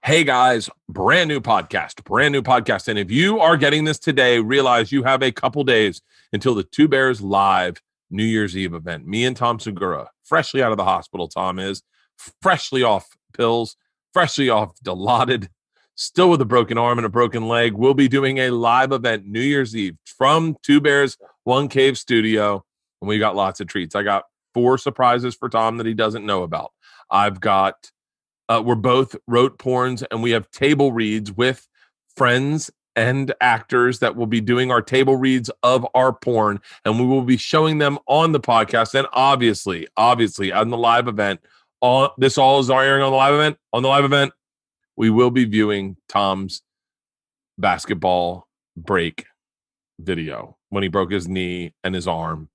Hey guys, brand new podcast. And if you are getting this today, realize you have a couple days until the Two Bears live New Year's Eve event. Me and Tom Segura, freshly out of the hospital. Tom is freshly off pills, freshly off Dilaudid, still with a broken arm and a broken leg. We'll be doing a live event New Year's Eve from Two Bears, One Cave Studio. And we got lots of treats. I got 4 surprises for Tom that he doesn't know about. I've got we're both wrote porns, and we have table reads with friends and actors that will be doing our table reads of our porn, and we will be showing them on the podcast. And obviously on the live event, this all is airing on the live event. On the live event, we will be viewing Tom's basketball break video when he broke his knee and his arm.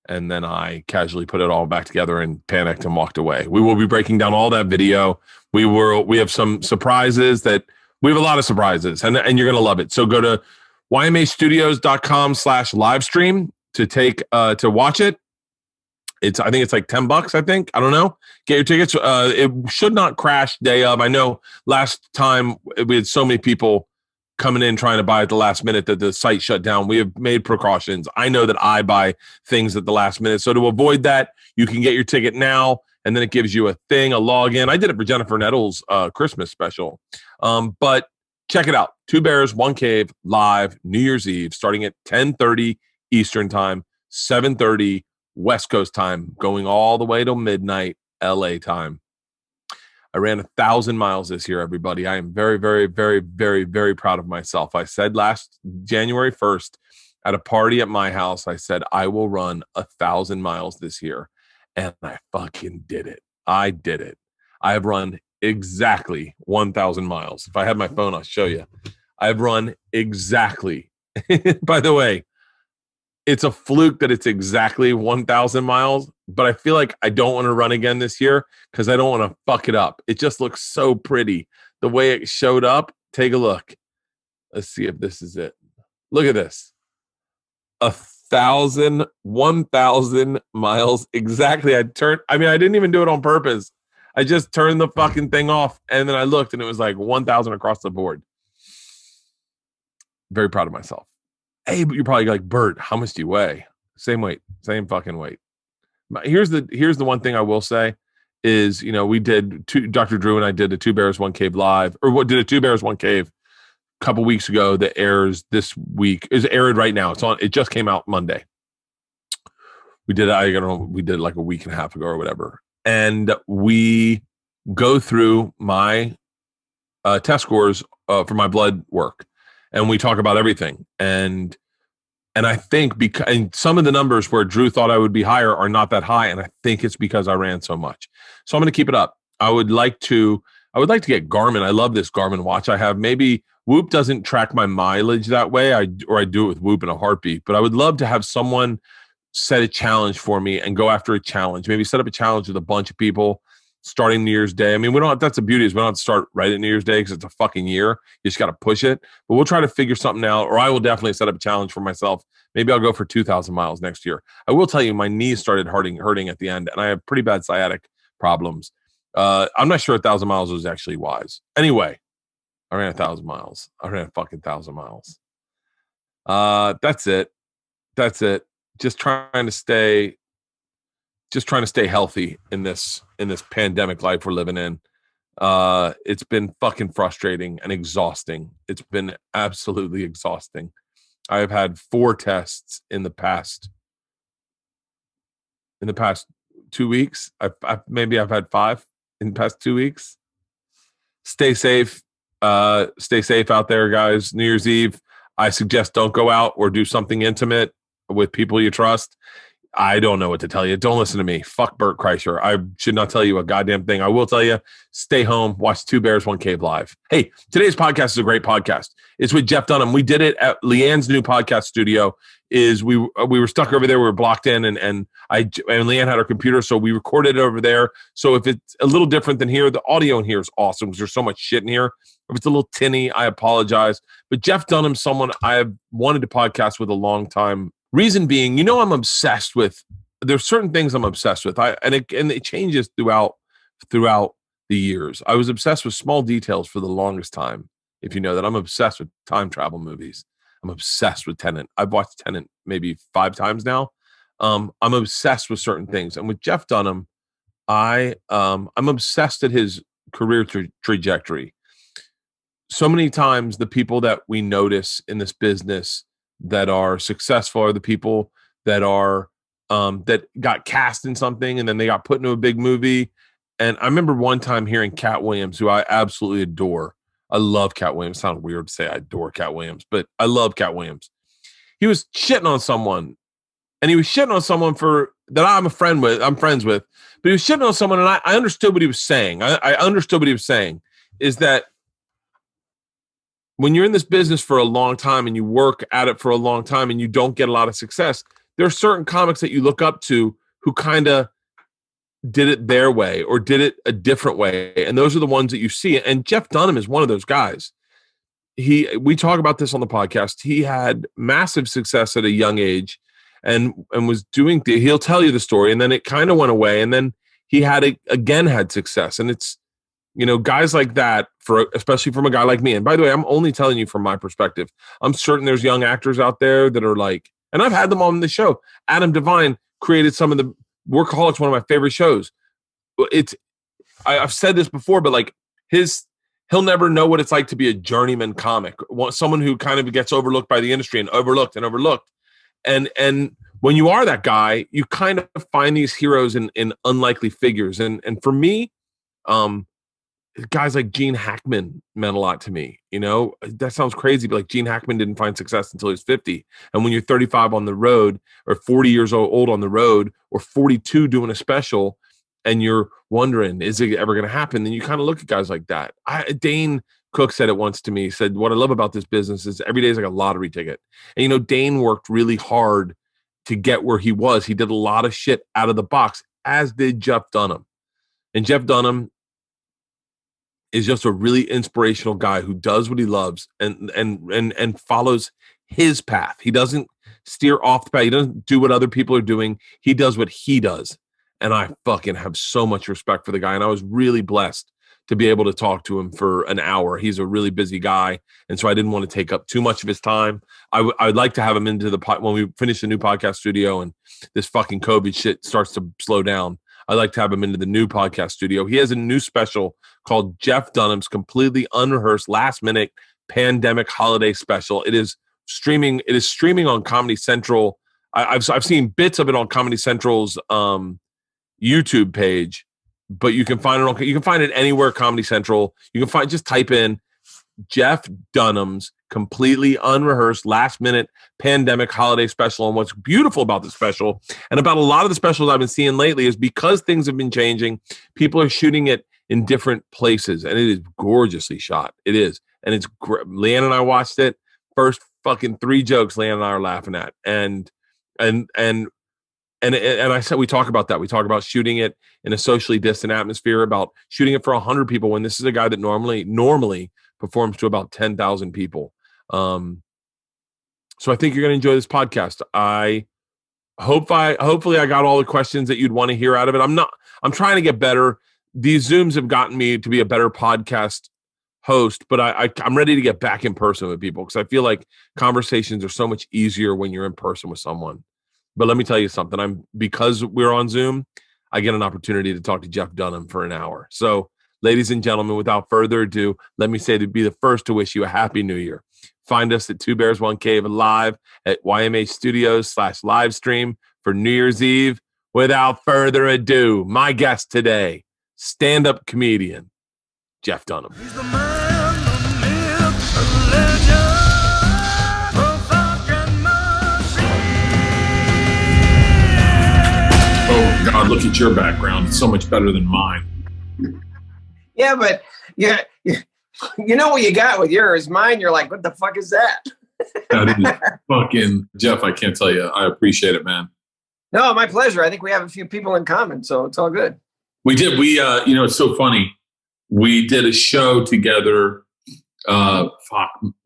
And then I casually put it all back together and panicked and walked away. We will be breaking down all that video. We have some surprises we have a lot of surprises, and you're going to love it. So go to ymastudios.com/livestream to watch it. I think it's like $10. I don't know. Get your tickets. It should not crash day of. I know last time we had so many people coming in trying to buy at the last minute that the site shut down. We have made precautions. I know that I buy things at the last minute. So to avoid that, you can get your ticket now, and then it gives you a login. I did it for Jennifer Nettles' Christmas special. But check it out. Two Bears, One Cave, live New Year's Eve, starting at 10:30 Eastern time, 7:30 West Coast time, going all the way till midnight LA time. I ran 1,000 miles this year, everybody. I am very, very, very, very, very proud of myself. I said last January 1st at a party at my house, I said, I will run 1,000 miles this year. And I fucking did it. I did it. I have run exactly 1,000 miles. If I had my phone, I'll show you. I've run exactly. By the way, it's a fluke that it's exactly 1,000 miles, but I feel like I don't want to run again this year because I don't want to fuck it up. It just looks so pretty. The way it showed up, take a look. Let's see if this is it. Look at this. 1,000 miles exactly. I didn't even do it on purpose. I just turned the fucking thing off, and then I looked, and it was like 1,000 across the board. Very proud of myself. Hey, but you're probably like, Bert, how much do you weigh? Same weight, same fucking weight. Here's the one thing I will say is, we did Dr. Drew and I did a Two Bears, One Cave live, or what did a Two Bears, One Cave a couple weeks ago that airs this week. Is aired right now. It just came out Monday. We did it like a week and a half ago or whatever. And we go through my test scores for my blood work. And we talk about everything. And I think and some of the numbers where Drew thought I would be higher are not that high. And I think it's because I ran so much. So I'm going to keep it up. I would like to get Garmin. I love this Garmin watch I have. Maybe Whoop doesn't track my mileage that way. I do it with Whoop in a heartbeat. But I would love to have someone set a challenge for me and go after a challenge. Maybe set up a challenge with a bunch of people starting New Year's Day. I mean, that's the beauty is we don't have to start right at New Year's Day because it's a fucking year. You just got to push it. But we'll try to figure something out, or I will definitely set up a challenge for myself. Maybe I'll go for 2,000 miles next year. I will tell you, my knees started hurting at the end, and I have pretty bad sciatic problems. I'm not sure 1,000 miles was actually wise. Anyway, I ran 1,000 miles. I ran a fucking 1,000 miles. That's it. Just trying to stay healthy in this pandemic life we're living in. It's been fucking frustrating and exhausting. It's been absolutely exhausting. I have had 4 tests in the past 2 weeks. I've had 5 in the past 2 weeks. Stay safe. Stay safe out there, guys. New Year's Eve, I suggest don't go out or do something intimate with people you trust. I don't know what to tell you. Don't listen to me. Fuck Bert Kreischer. I should not tell you a goddamn thing. I will tell you, stay home, watch Two Bears, One Cave live. Hey, today's podcast is a great podcast. It's with Jeff Dunham. We did it at Leanne's new podcast studio. We were stuck over there. We were blocked in, and Leanne had her computer, so we recorded it over there. So if it's a little different than here, the audio in here is awesome because there's so much shit in here. If it's a little tinny, I apologize. But Jeff Dunham's someone I have wanted to podcast with a long time. Reason being, I'm obsessed with. There's certain things I'm obsessed with. And it changes throughout the the years. I was obsessed with small details for the longest time. If you know that, I'm obsessed with time travel movies. I'm obsessed with Tenet. I've watched Tenet maybe 5 times now. I'm obsessed with certain things. And with Jeff Dunham, I'm obsessed at his career trajectory. So many times the people that we notice in this business that are successful are the people that are that got cast in something and then they got put into a big movie. And I remember one time hearing Cat Williams, who I absolutely adore. I love Cat Williams. Sounds weird to say I adore Cat Williams, but I love Cat Williams. He was shitting on someone, and he was shitting on someone that I'm friends with, but he was shitting on someone, and I understood what he was saying. I understood what he was saying is that when you're in this business for a long time and you work at it for a long time and you don't get a lot of success, there are certain comics that you look up to who kind of did it their way or did it a different way. And those are the ones that you see. And Jeff Dunham is one of those guys. We talk about this on the podcast. He had massive success at a young age and was doing, he'll tell you the story, and then it kind of went away. And then he had success. And it's, guys like that, especially from a guy like me. And by the way, I'm only telling you from my perspective. I'm certain there's young actors out there that are like, and I've had them on the show. Adam Devine created some of the Workaholics, one of my favorite shows. I've said this before, but like he'll never know what it's like to be a journeyman comic, someone who kind of gets overlooked by the industry and overlooked. And when you are that guy, you kind of find these heroes in unlikely figures. And for me, guys like Gene Hackman meant a lot to me. That sounds crazy, but like Gene Hackman didn't find success until he was 50. And when you're 35 on the road or 40 years old on the road or 42 doing a special and you're wondering, is it ever going to happen? Then you kind of look at guys like that. Dane Cook said it once to me, said, what I love about this business is every day is like a lottery ticket. And, Dane worked really hard to get where he was. He did a lot of shit out of the box, as did Jeff Dunham. And Jeff Dunham is just a really inspirational guy who does what he loves and follows his path. He doesn't steer off the path. He doesn't do what other people are doing. He does what he does. And I fucking have so much respect for the guy. And I was really blessed to be able to talk to him for an hour. He's a really busy guy. And so I didn't want to take up too much of his time. I'd like to have him into when we finish the new podcast studio and this fucking COVID shit starts to slow down. I'd like to have him into the new podcast studio. He has a new special called Jeff Dunham's Completely Unrehearsed Last Minute Pandemic Holiday Special. It is streaming on Comedy Central. I've seen bits of it on Comedy Central's YouTube page, but you can find it anywhere Comedy Central. Just type in Jeff Dunham's Completely Unrehearsed Last Minute Pandemic Holiday Special. And what's beautiful about the special and about a lot of the specials I've been seeing lately is because things have been changing, people are shooting it in different places, and it is gorgeously shot. It is. And it's great. Leanne and I watched it. First fucking 3 jokes Leanne and I are laughing at. And I said, we talk about that. We talk about shooting it in a socially distant atmosphere, about shooting it for 100 people when this is a guy that normally performs to about 10,000 people. So I think you're going to enjoy this podcast. Hopefully I got all the questions that you'd want to hear out of it. I'm trying to get better. These Zooms have gotten me to be a better podcast host, but I'm ready to get back in person with people because I feel like conversations are so much easier when you're in person with someone. But let me tell you something. Because we're on Zoom, I get an opportunity to talk to Jeff Dunham for an hour. So, ladies and gentlemen, without further ado, let me say to be the first to wish you a happy new year. Find us at 2 Bears 1 Cave live at YMH Studios /live stream for New Year's Eve. Without further ado, my guest today, stand-up comedian, Jeff Dunham. He's the man, the myth, the legend. Oh, God, look at your background. It's so much better than mine. Yeah, but you know what you got with yours. Mine, you're like, what the fuck is that? That is fucking, Jeff, I can't tell you. I appreciate it, man. No, my pleasure. I think we have a few people in common, so it's all good. We did. It's so funny. We did a show together. Oh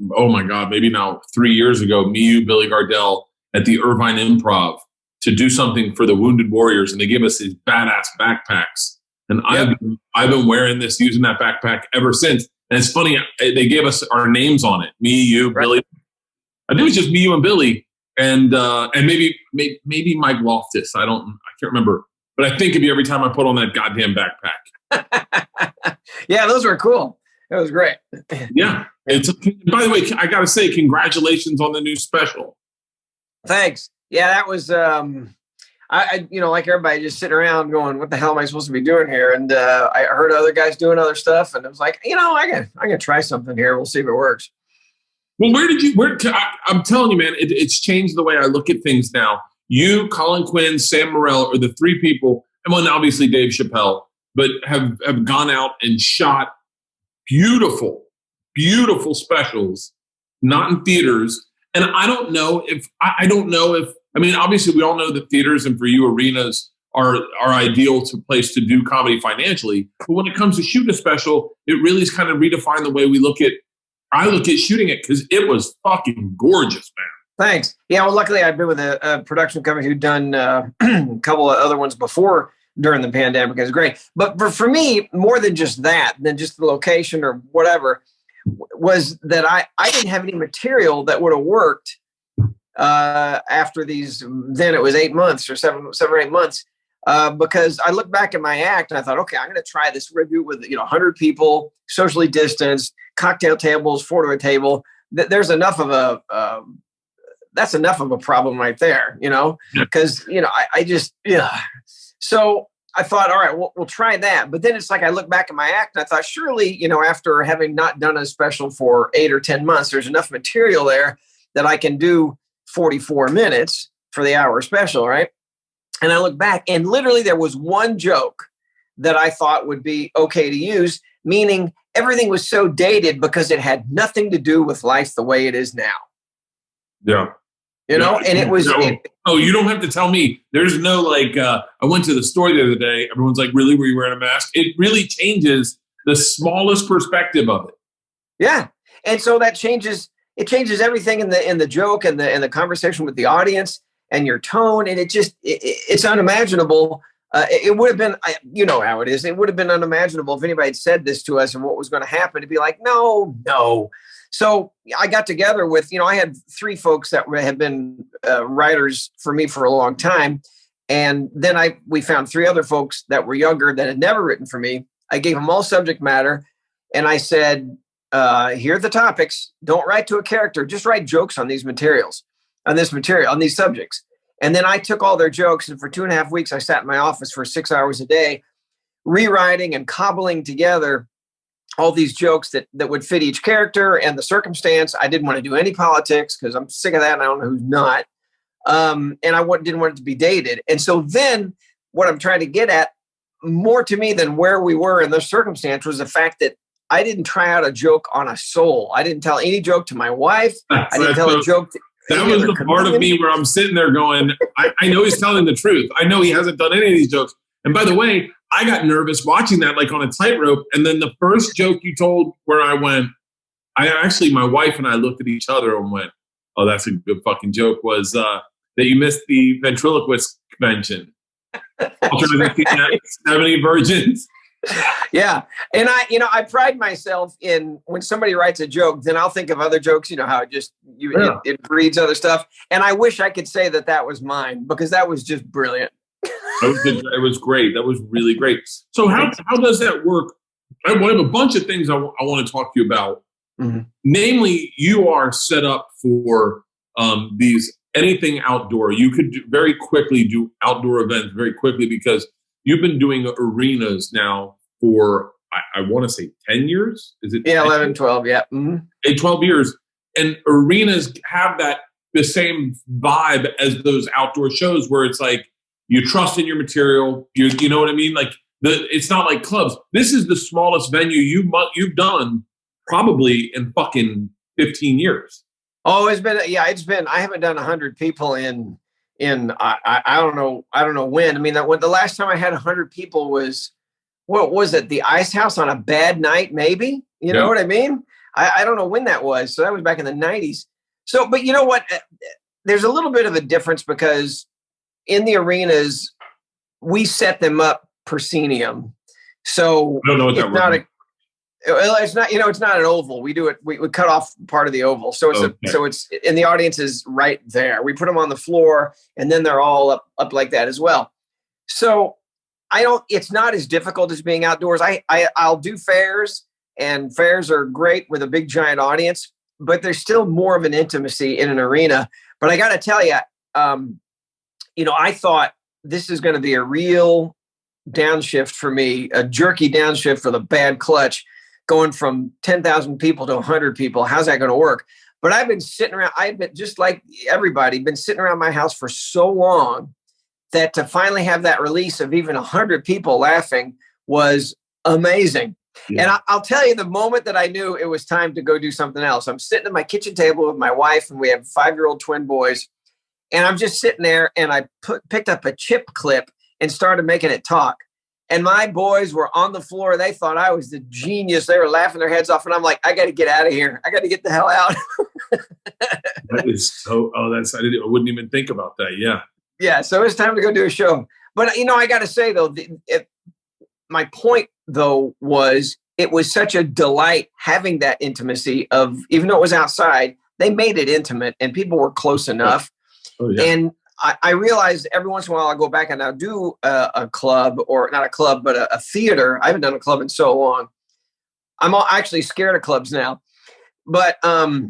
my God, maybe now 3 years ago, me, you, Billy Gardell at the Irvine Improv to do something for the Wounded Warriors. And they gave us these badass backpacks And I've been wearing this, using that backpack ever since. And it's funny, they gave us our names on it. Me, you, right. Billy. I think it was just me, you, and Billy, and maybe Mike Loftus. I can't remember. But I think of you every time I put on that goddamn backpack. Yeah, those were cool. It was great. Yeah. By the way, I got to say, congratulations on the new special. Thanks. Yeah, that was, I like everybody just sitting around going, what the hell am I supposed to be doing here? And I heard other guys doing other stuff. And it was like, I can try something here. We'll see if it works. Well, I'm telling you, man, it's changed the way I look at things now. You, Colin Quinn, Sam Morril are the three people, and well, obviously Dave Chappelle, but have gone out and shot beautiful, beautiful specials, not in theaters. And I don't know if, obviously we all know that theaters and for you arenas are ideal place to do comedy financially. But when it comes to shooting a special, it really is kind of redefined the way I look at shooting it, because it was fucking gorgeous, man. Thanks. Yeah, well, luckily I've been with a production company who'd done a couple of other ones before during the pandemic. It was great. But for me, more than just that, than just the location or whatever, was that I didn't have any material that would have worked after these, then it was 8 months or seven or 8 months, because I looked back at my act and I thought, okay, I'm going to try this. We're going to do it with 100 people, socially distanced, cocktail tables, 4 to a table. There's enough of that's enough of a problem right there, because, I just, yeah. So I thought, all right, we'll try that. But then it's like I look back at my act and I thought, surely, after having not done a special for 8 or 10 months, there's enough material there that I can do 44 minutes for the hour special, right? And I look back and literally there was one joke that I thought would be okay to use, meaning everything was so dated because it had nothing to do with life the way it is now. Yeah. And it was... you don't have to tell me. There's no I went to the store the other day. Everyone's like, really? Were you wearing a mask? It really changes the smallest perspective of it. Yeah. And so that changes everything in the joke and the conversation with the audience and your tone. And it's unimaginable. It would have been, how it is. It would have been unimaginable if anybody had said this to us and what was going to happen, to be like, no. So I got together with, I had 3 folks that have been writers for me for a long time. And then we found 3 other folks that were younger that had never written for me. I gave them all subject matter. And I said, here are the topics. Don't write to a character. Just write jokes on these materials, on these subjects. And then I took all their jokes. And for 2.5 weeks, I sat in my office for 6 hours a day, rewriting and cobbling together all these jokes that would fit each character and the circumstance. I didn't want to do any politics because I'm sick of that and I don't know who's not. And I didn't want it to be dated. And so then what I'm trying to get at, more to me than where we were in the circumstance, was the fact that I didn't try out a joke on a soul. I didn't tell any joke to my wife. I didn't tell a joke to that was the part of me where I'm sitting there going, I know he's telling the truth. I know he hasn't done any of these jokes. And by the way, I got nervous watching that on a tightrope. And then the first joke you told where I went, my wife and I looked at each other and went, oh, that's a good fucking joke, was that you missed the ventriloquist convention. Alternative 70 virgins. Yeah. And I pride myself in, when somebody writes a joke, then I'll think of other jokes, how it breeds other stuff. And I wish I could say that was mine, because that was just brilliant. It was great. That was really great. So how does that work? I have a bunch of things I want to talk to you about. Mm-hmm. Namely, you are set up for anything outdoor. You could very quickly do outdoor events very quickly, because you've been doing arenas now for, I want to say 10 years. Is it? Yeah, 11, 12. Yeah. Mm-hmm. 12 years. And arenas have the same vibe as those outdoor shows, where it's like, you trust in your material. You know what I mean? It's not like clubs. This is the smallest venue you've done probably in fucking 15 years. Oh, it's been, I haven't done 100 people in I don't know when. I mean, the last time I had 100 people was, what was it? The Ice House on a bad night, maybe? You know what I mean? I don't know when that was. So that was back in the 90s. So, but you know what? There's a little bit of a difference, because in the arenas, we set them up proscenium. So I don't know what it's that not word it's not, it's not an oval. We do it. We cut off part of the oval. So it's and the audience is right there. We put them on the floor and then they're all up like that as well. So it's not as difficult as being outdoors. I'll do fairs, and fairs are great with a big giant audience, but there's still more of an intimacy in an arena. But I got to tell you, I thought this is going to be a real downshift for me, a jerky downshift for the bad clutch, going from 10,000 people to 100 people. How's that going to work? But I've been sitting around, I've been just like everybody, been sitting around my house for so long that to finally have that release of even 100 people laughing was amazing. Yeah. And I'll tell you, the moment that I knew it was time to go do something else, I'm sitting at my kitchen table with my wife, and we have 5-year-old twin boys. And I'm just sitting there, and I picked up a chip clip and started making it talk. And my boys were on the floor. They thought I was the genius. They were laughing their heads off. And I'm like, I got to get out of here. I got to get the hell out. That is so, I wouldn't even think about that. Yeah. Yeah. So it's time to go do a show. But, I got to say, though, my point, though, was it was such a delight having that intimacy of, even though it was outside, they made it intimate and people were close enough. Oh, yeah. And I realized every once in a while I'll go back and I'll do a club, or not a club, but a theater. I haven't done a club in so long. I'm actually scared of clubs now. But I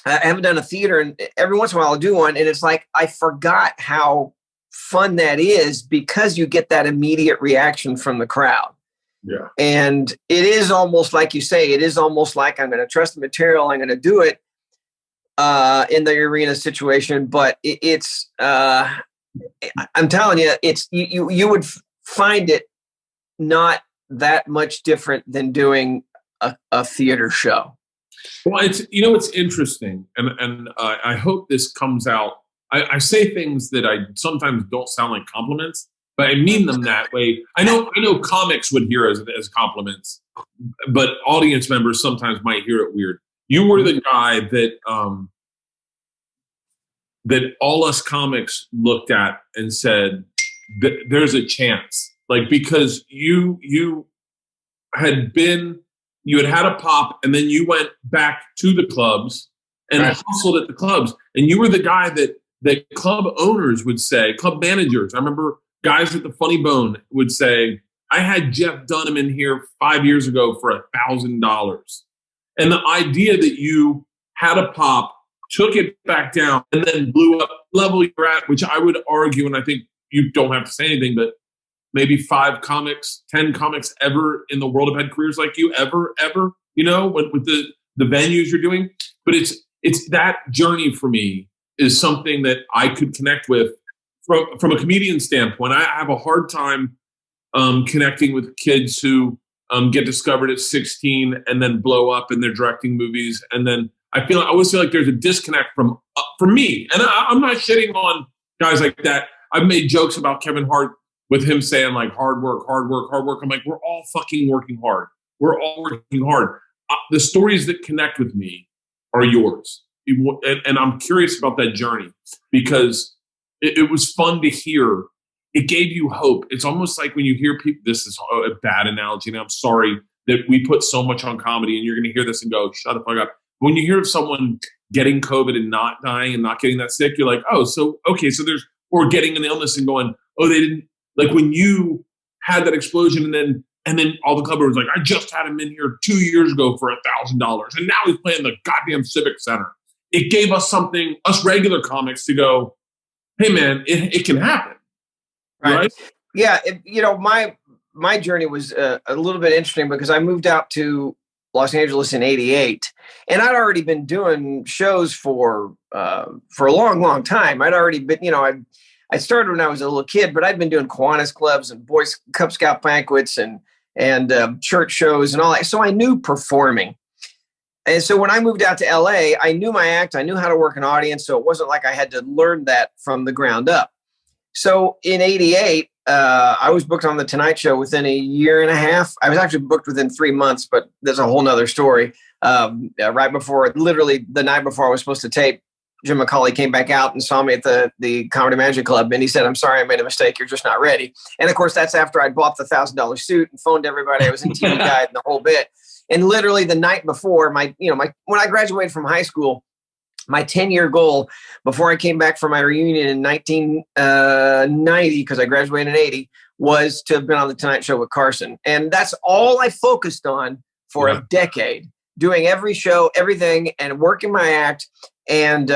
haven't done a theater, and every once in a while I'll do one. And it's like I forgot how fun that is, because you get that immediate reaction from the crowd. Yeah. And it is almost like you say, it is almost like I'm going to trust the material. I'm going to do it. In the arena situation, but I'm telling you, it's you would find it not that much different than doing a theater show. Well, it's interesting, and I hope this comes out. I say things that I sometimes don't sound like compliments, but I mean them that way. I know comics would hear as compliments, but audience members sometimes might hear it weird. You were the guy that all us comics looked at and said, there's a chance. Like, because you had had a pop, and then you went back to the clubs and hustled at the clubs. And you were the guy that club owners would say, club managers. I remember guys at the Funny Bone would say, I had Jeff Dunham in here 5 years ago for $1,000. And the idea that you had a pop, took it back down, and then blew up level you're at, which I would argue, and I think you don't have to say anything, but maybe 5 comics, 10 comics ever in the world have had careers like you, ever, with the venues you're doing. But it's that journey for me is something that I could connect with from a comedian standpoint. I have a hard time connecting with kids who get discovered at 16 and then blow up and they're directing movies. And then I always feel like there's a disconnect from me. And I'm not shitting on guys like that. I've made jokes about Kevin Hart with him saying like hard work, hard work, hard work. I'm like, we're all fucking working hard. We're all working hard. The stories that connect with me are yours. And I'm curious about that journey because it was fun to hear. It gave you hope. It's almost like when you hear people, this is a bad analogy, and I'm sorry that we put so much on comedy, and you're going to hear this and go, shut the fuck up. When you hear of someone getting COVID and not dying and not getting that sick, you're like, oh, so, okay, so there's, or getting an illness and going, oh, they didn't, like when you had that explosion and then all the club owners like, I just had him in here 2 years ago for $1,000 and now he's playing the goddamn Civic Center. It gave us something, us regular comics, to go, hey man, it can happen. Right? Yeah. My journey was a little bit interesting because I moved out to Los Angeles in '88, and I'd already been doing shows for a long, long time. I'd already been, I started when I was a little kid, but I'd been doing Kiwanis clubs and Boys Cub Scout banquets and church shows and all that. So I knew performing. And so when I moved out to LA, I knew my act. I knew how to work an audience. So it wasn't like I had to learn that from the ground up. So in '88, I was booked on The Tonight Show within a year and a half. I was actually booked within 3 months, but there's a whole nother story. Right before, literally the night before I was supposed to tape, Jim McCauley came back out and saw me at the Comedy Magic Club, and he said, "I'm sorry, I made a mistake. You're just not ready." And of course, that's after I'd bought the $1,000 suit and phoned everybody I was in TV Guide and the whole bit. And literally the night before when I graduated from high school, my 10-year goal before I came back for my reunion in 1990, because I graduated in 80, was to have been on the Tonight Show with Carson. And that's all I focused on for a decade, doing every show, everything, and working my act. And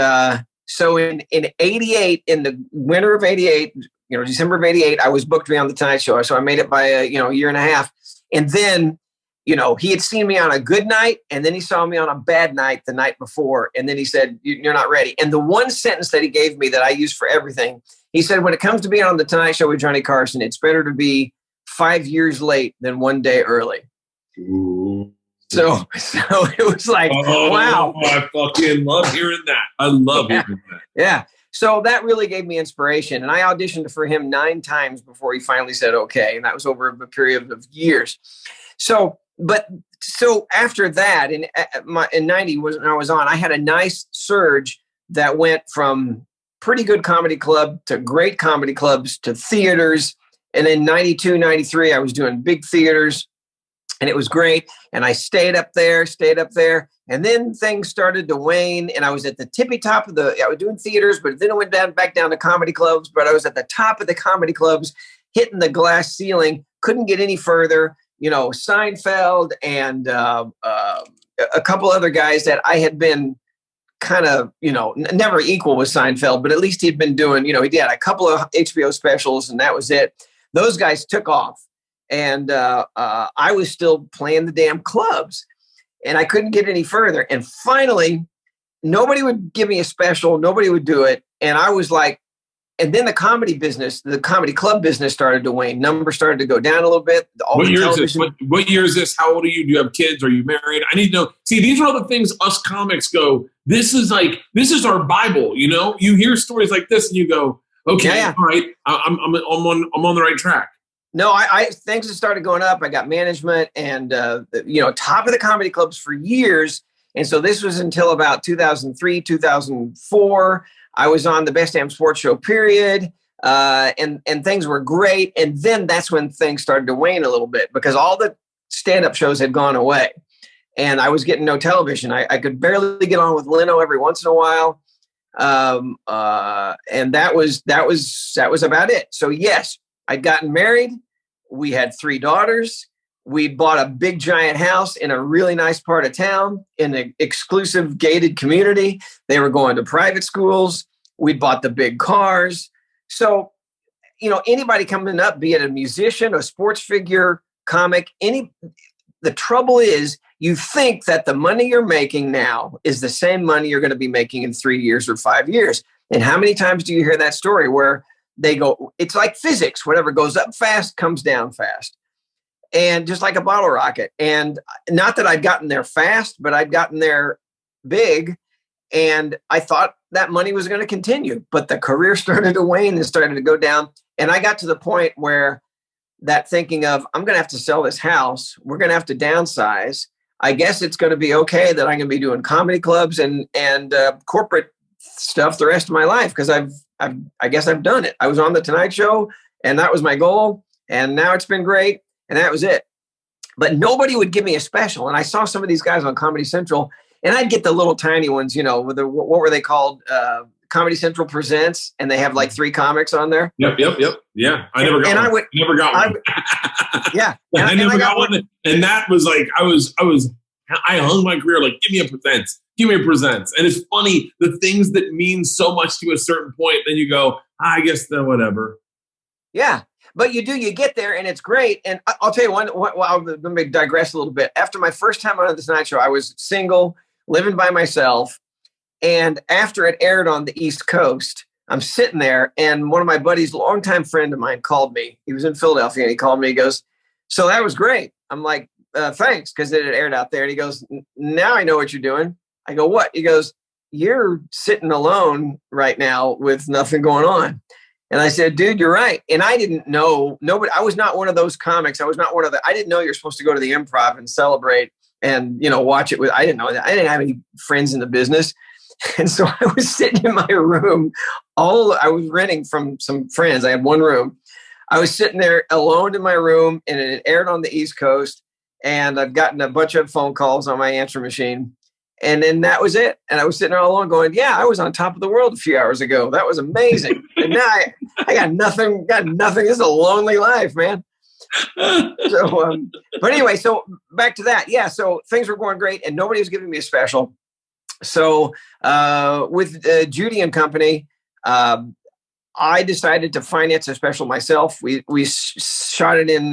so in 88, in the winter of 88, December of 88, I was booked to be on the Tonight Show. So I made it by a year and a half. And then, he had seen me on a good night, and then he saw me on a bad night the night before. And then he said, "You're not ready." And the one sentence that he gave me that I use for everything, he said, "When it comes to being on the Tonight Show with Johnny Carson, it's better to be 5 years late than 1 day early." Ooh. So it was like, wow. I fucking love hearing that. I love hearing that. Yeah. So that really gave me inspiration. And I auditioned for him 9 times before he finally said okay. And that was over a period of years. So after that, in 90 when I was on, I had a nice surge that went from pretty good comedy club to great comedy clubs to theaters. And in 92, 93, I was doing big theaters, and it was great. And I stayed up there. And then things started to wane, and I was at the tippy top I was doing theaters, but then it went back down to comedy clubs. But I was at the top of the comedy clubs, hitting the glass ceiling, couldn't get any further. Seinfeld and a couple other guys that I had been kind of, never equal with Seinfeld, but at least he'd been doing, he had a couple of HBO specials, and that was it. Those guys took off, and I was still playing the damn clubs, and I couldn't get any further. And finally, nobody would give me a special. Nobody would do it. And I was like, and then the comedy club business started to wane. Numbers started to go down a little bit. What year is this? What year is this? How old are you? Do you have kids? Are you married? I need to know. See, these are all the things us comics go, this is our Bible, You hear stories like this and you go, okay, all right, I'm on the right track. No, I things have started going up. I got management and, top of the comedy clubs for years. And so this was until about 2003, 2004. I was on the Best Damn Sports Show, period. And things were great. And then that's when things started to wane a little bit, because all the stand-up shows had gone away. And I was getting no television. I could barely get on with Leno every once in a while. And that was about it. So yes, I'd gotten married. We had 3 daughters. We bought a big giant house in a really nice part of town in an exclusive gated community. They were going to private schools. We bought the big cars. So, anybody coming up, be it a musician, a sports figure, comic, the trouble is you think that the money you're making now is the same money you're going to be making in 3 years or 5 years. And how many times do you hear that story where they go, it's like physics, whatever goes up fast comes down fast. And just like a bottle rocket. And not that I'd gotten there fast, but I'd gotten there big. And I thought that money was going to continue. But the career started to wane and started to go down. And I got to the point where that thinking of, I'm going to have to sell this house. We're going to have to downsize. I guess it's going to be okay that I'm going to be doing comedy clubs and corporate stuff the rest of my life, because I guess I've done it. I was on the Tonight Show, and that was my goal. And now it's been great. And that was it. But nobody would give me a special. And I saw some of these guys on Comedy Central, and I'd get the little tiny ones, what were they called? Comedy Central Presents, and they have like 3 comics on there. Yep. Yeah. I never got one. Yeah. I never got one. And that was like, I hung my career like, give me a Presents. And it's funny, the things that mean so much to a certain point, then you go, I guess then whatever. Yeah. But you get there, and it's great. And I'll tell you let me digress a little bit. After my first time on the Tonight Show, I was single, living by myself. And after it aired on the East Coast, I'm sitting there, and one of my buddies, longtime friend of mine, called me. He was in Philadelphia, and he called me. He goes, "So that was great." I'm like, "Thanks," because it had aired out there. And he goes, "Now I know what you're doing." I go, "What?" He goes, "You're sitting alone right now with nothing going on." And I said, "Dude, you're right." And I didn't know, I was not one of those comics. I didn't know you're supposed to go to the Improv and celebrate and, watch it I didn't know that. I didn't have any friends in the business. And so I was sitting in my room. I was renting from some friends. I had one room. I was sitting there alone in my room, and it aired on the East Coast. And I'd gotten a bunch of phone calls on my answer machine. And then that was it. And I was sitting there all alone going, yeah, I was on top of the world a few hours ago. That was amazing. And now I got nothing. This is a lonely life, man. So, but anyway, so back to that. Yeah. So things were going great and nobody was giving me a special. So with Judy and Company, I decided to finance a special myself. We shot it in,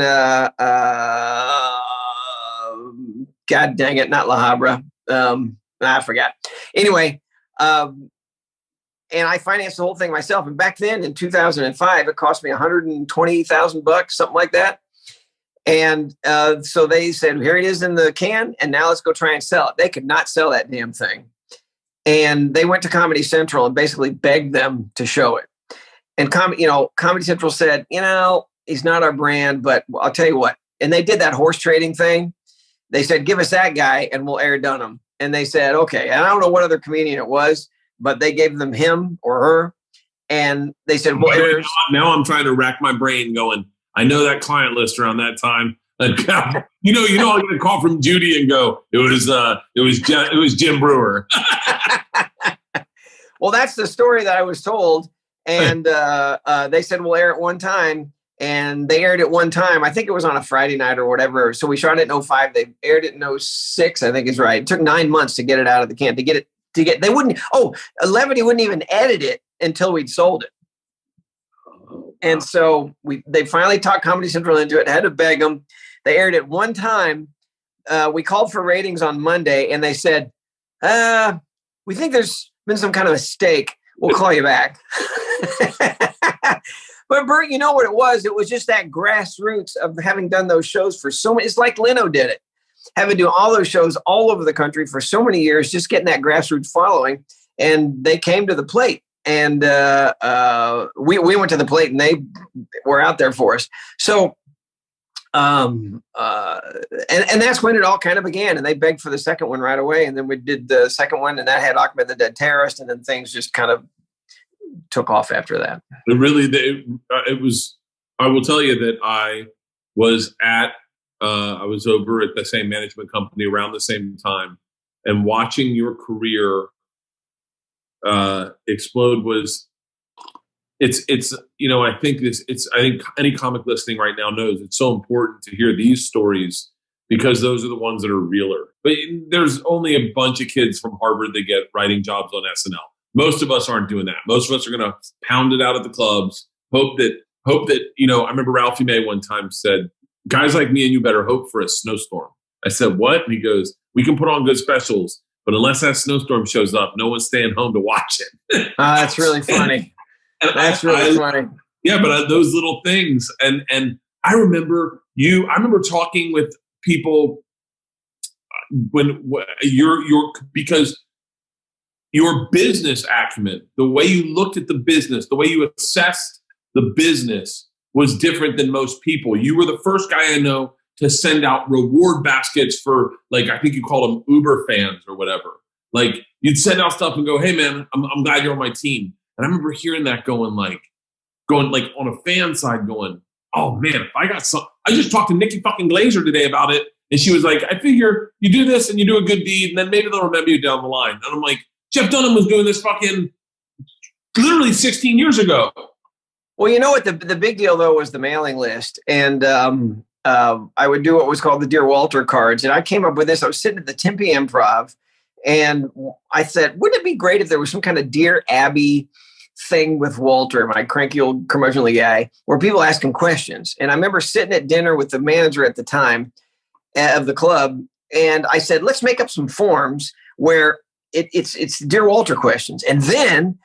God dang it, not La Habra. I forgot. Anyway, and I financed the whole thing myself. And back then in 2005, it cost me $120,000, something like that. And so they said, here it is in the can, and now let's go try and sell it. They could not sell that damn thing. And they went to Comedy Central and basically begged them to show it. And Comedy Central said, he's not our brand, but I'll tell you what. And they did that horse trading thing. They said, give us that guy and we'll air Dunham. And they said, okay. And I don't know what other comedian it was, but they gave them him or her. And they said, well, now I'm trying to rack my brain going, I know that client list around that time. I'm going to call from Judy and go, it was Jim Brewer. Well, that's the story that I was told. And they said, we'll air it one time. And they aired it one time. I think it was on a Friday night or whatever. So we shot it in 2005. They aired it in 2006, I think is right. It took 9 months to get it out of the can, Levity wouldn't even edit it until we'd sold it. And so they finally talked Comedy Central into it, had to beg them. They aired it one time. We called for ratings on Monday and they said, we think there's been some kind of mistake. We'll call you back. But Bert, you know what it was? It was just that grassroots of having done those shows for so many. It's like Leno did it, having to do all those shows all over the country for so many years, just getting that grassroots following. And they came to the plate, and we went to the plate, and they were out there for us. So, and that's when it all kind of began. And they begged for the second one right away, and then we did the second one, and that had Ahmed the Dead Terrorist, and then things just kind of took off after that. It was, I will tell you that I was over at the same management company around the same time, and watching your career explode I think any comic listening right now knows it's so important to hear these stories because those are the ones that are realer. But there's only a bunch of kids from Harvard that get writing jobs on SNL. Most of us aren't doing that. Most of us are going to pound it out at the clubs. Hope that. I remember Ralphie May one time said, "Guys like me and you better hope for a snowstorm." I said, "What?" And he goes, "We can put on good specials, but unless that snowstorm shows up, no one's staying home to watch it." That's really funny. That's really funny. Yeah, but those little things, and I remember talking with people because your business acumen, the way you looked at the business, the way you assessed the business was different than most people. You were the first guy I know to send out reward baskets for, like, I think you call them Uber fans or whatever. Like, you'd send out stuff and go, "Hey man, I'm glad you're on my team." And I remember hearing that going on a fan side going, "Oh man, if I got some," I just talked to Nikki fucking Glazer today about it. And she was like, "I figure you do this and you do a good deed and then maybe they'll remember you down the line." And I'm like, Jeff Dunham was doing this fucking literally 16 years ago. Well, you know what? The big deal, though, was the mailing list. And I would do what was called the Dear Walter cards. And I came up with this. I was sitting at the Tempe Improv, and I said, wouldn't it be great if there was some kind of Dear Abby thing with Walter, my cranky old curmudgeonly guy, where people ask him questions? And I remember sitting at dinner with the manager at the time of the club, and I said, let's make up some forms where it's Dear Walter questions. And then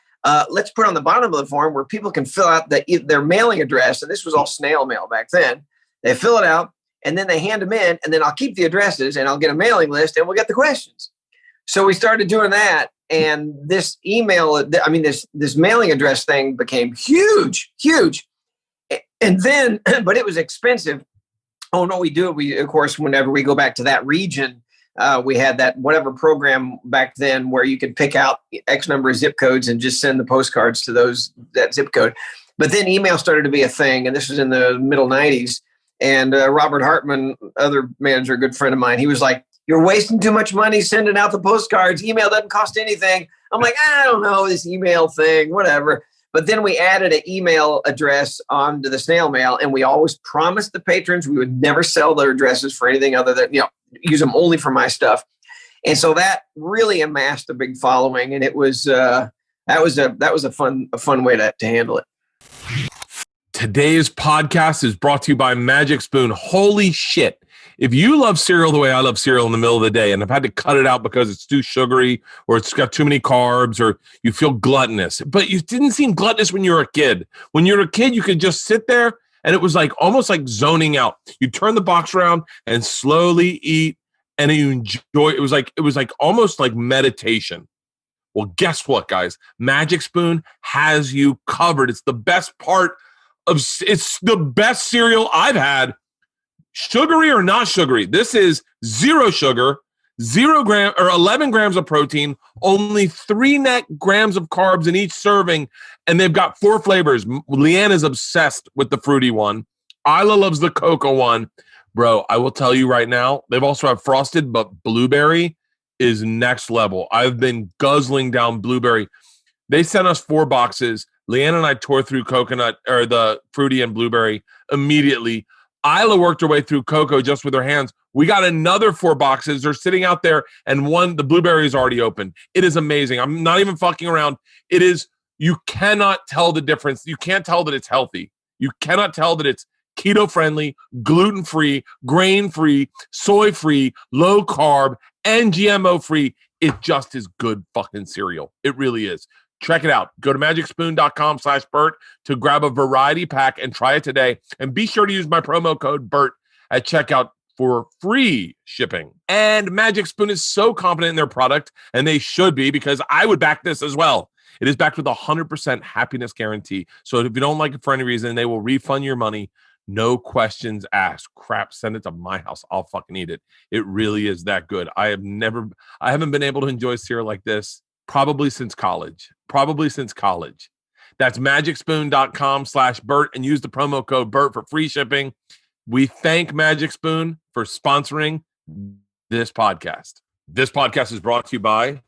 let's put on the bottom of the form where people can fill out their mailing address. And this was all snail mail back then. They fill it out and then they hand them in, and then I'll keep the addresses and I'll get a mailing list and we'll get the questions. So we started doing that. And this this mailing address thing became huge. And then, but it was expensive. Oh no, we do it. We, of course, whenever we go back to that region, we had that whatever program back then where you could pick out X number of zip codes and just send the postcards to that zip code. But then email started to be a thing, and this was in the middle 90s. And Robert Hartman, other manager, good friend of mine, he was like, "You're wasting too much money sending out the postcards. Email doesn't cost anything." I'm like, "I don't know, this email thing, whatever." But then we added an email address onto the snail mail, and we always promised the patrons we would never sell their addresses for anything other than, use them only for my stuff. And so that really amassed a big following, and it was that was a fun way to handle it. Today's podcast is brought to you by Magic Spoon. Holy shit. If you love cereal the way I love cereal in the middle of the day and I've had to cut it out because it's too sugary or it's got too many carbs or you feel gluttonous, but you didn't seem gluttonous when you were a kid. When you were a kid, you could just sit there and it was like almost like zoning out. You turn the box around and slowly eat and you enjoy. It was like almost like meditation. Well, guess what, guys? Magic Spoon has you covered. It's the best part it's the best cereal I've had. Sugary or not sugary, this is 0 sugar, 11 grams of protein, only 3 net grams of carbs in each serving, and they've got 4 flavors. Leanne is obsessed with the fruity one. Isla loves the cocoa one. Bro, I will tell you right now, they've also have frosted, but blueberry is next level. I've been guzzling down blueberry. They sent us 4 boxes. Leanne and I tore through coconut or the fruity and blueberry immediately. Isla worked her way through cocoa just with her hands. We got another 4 boxes. They're sitting out there, and the blueberry is already open. It is amazing. I'm not even fucking around. It is, you cannot tell the difference. You can't tell that it's healthy. You cannot tell that it's keto-friendly, gluten-free, grain-free, soy-free, low-carb, and GMO-free. It just is good fucking cereal. It really is. Check it out. Go to magicspoon.com/Bert to grab a variety pack and try it today. And be sure to use my promo code BERT at checkout for free shipping. And Magic Spoon is so confident in their product, and they should be, because I would back this as well. It is backed with a 100% happiness guarantee. So if you don't like it for any reason, they will refund your money. No questions asked. Crap, send it to my house. I'll fucking eat it. It really is that good. I haven't been able to enjoy cereal like this probably since college. That's magicspoon.com/Bert and use the promo code BERT for free shipping. We thank Magic Spoon for sponsoring this podcast. This podcast is brought to you by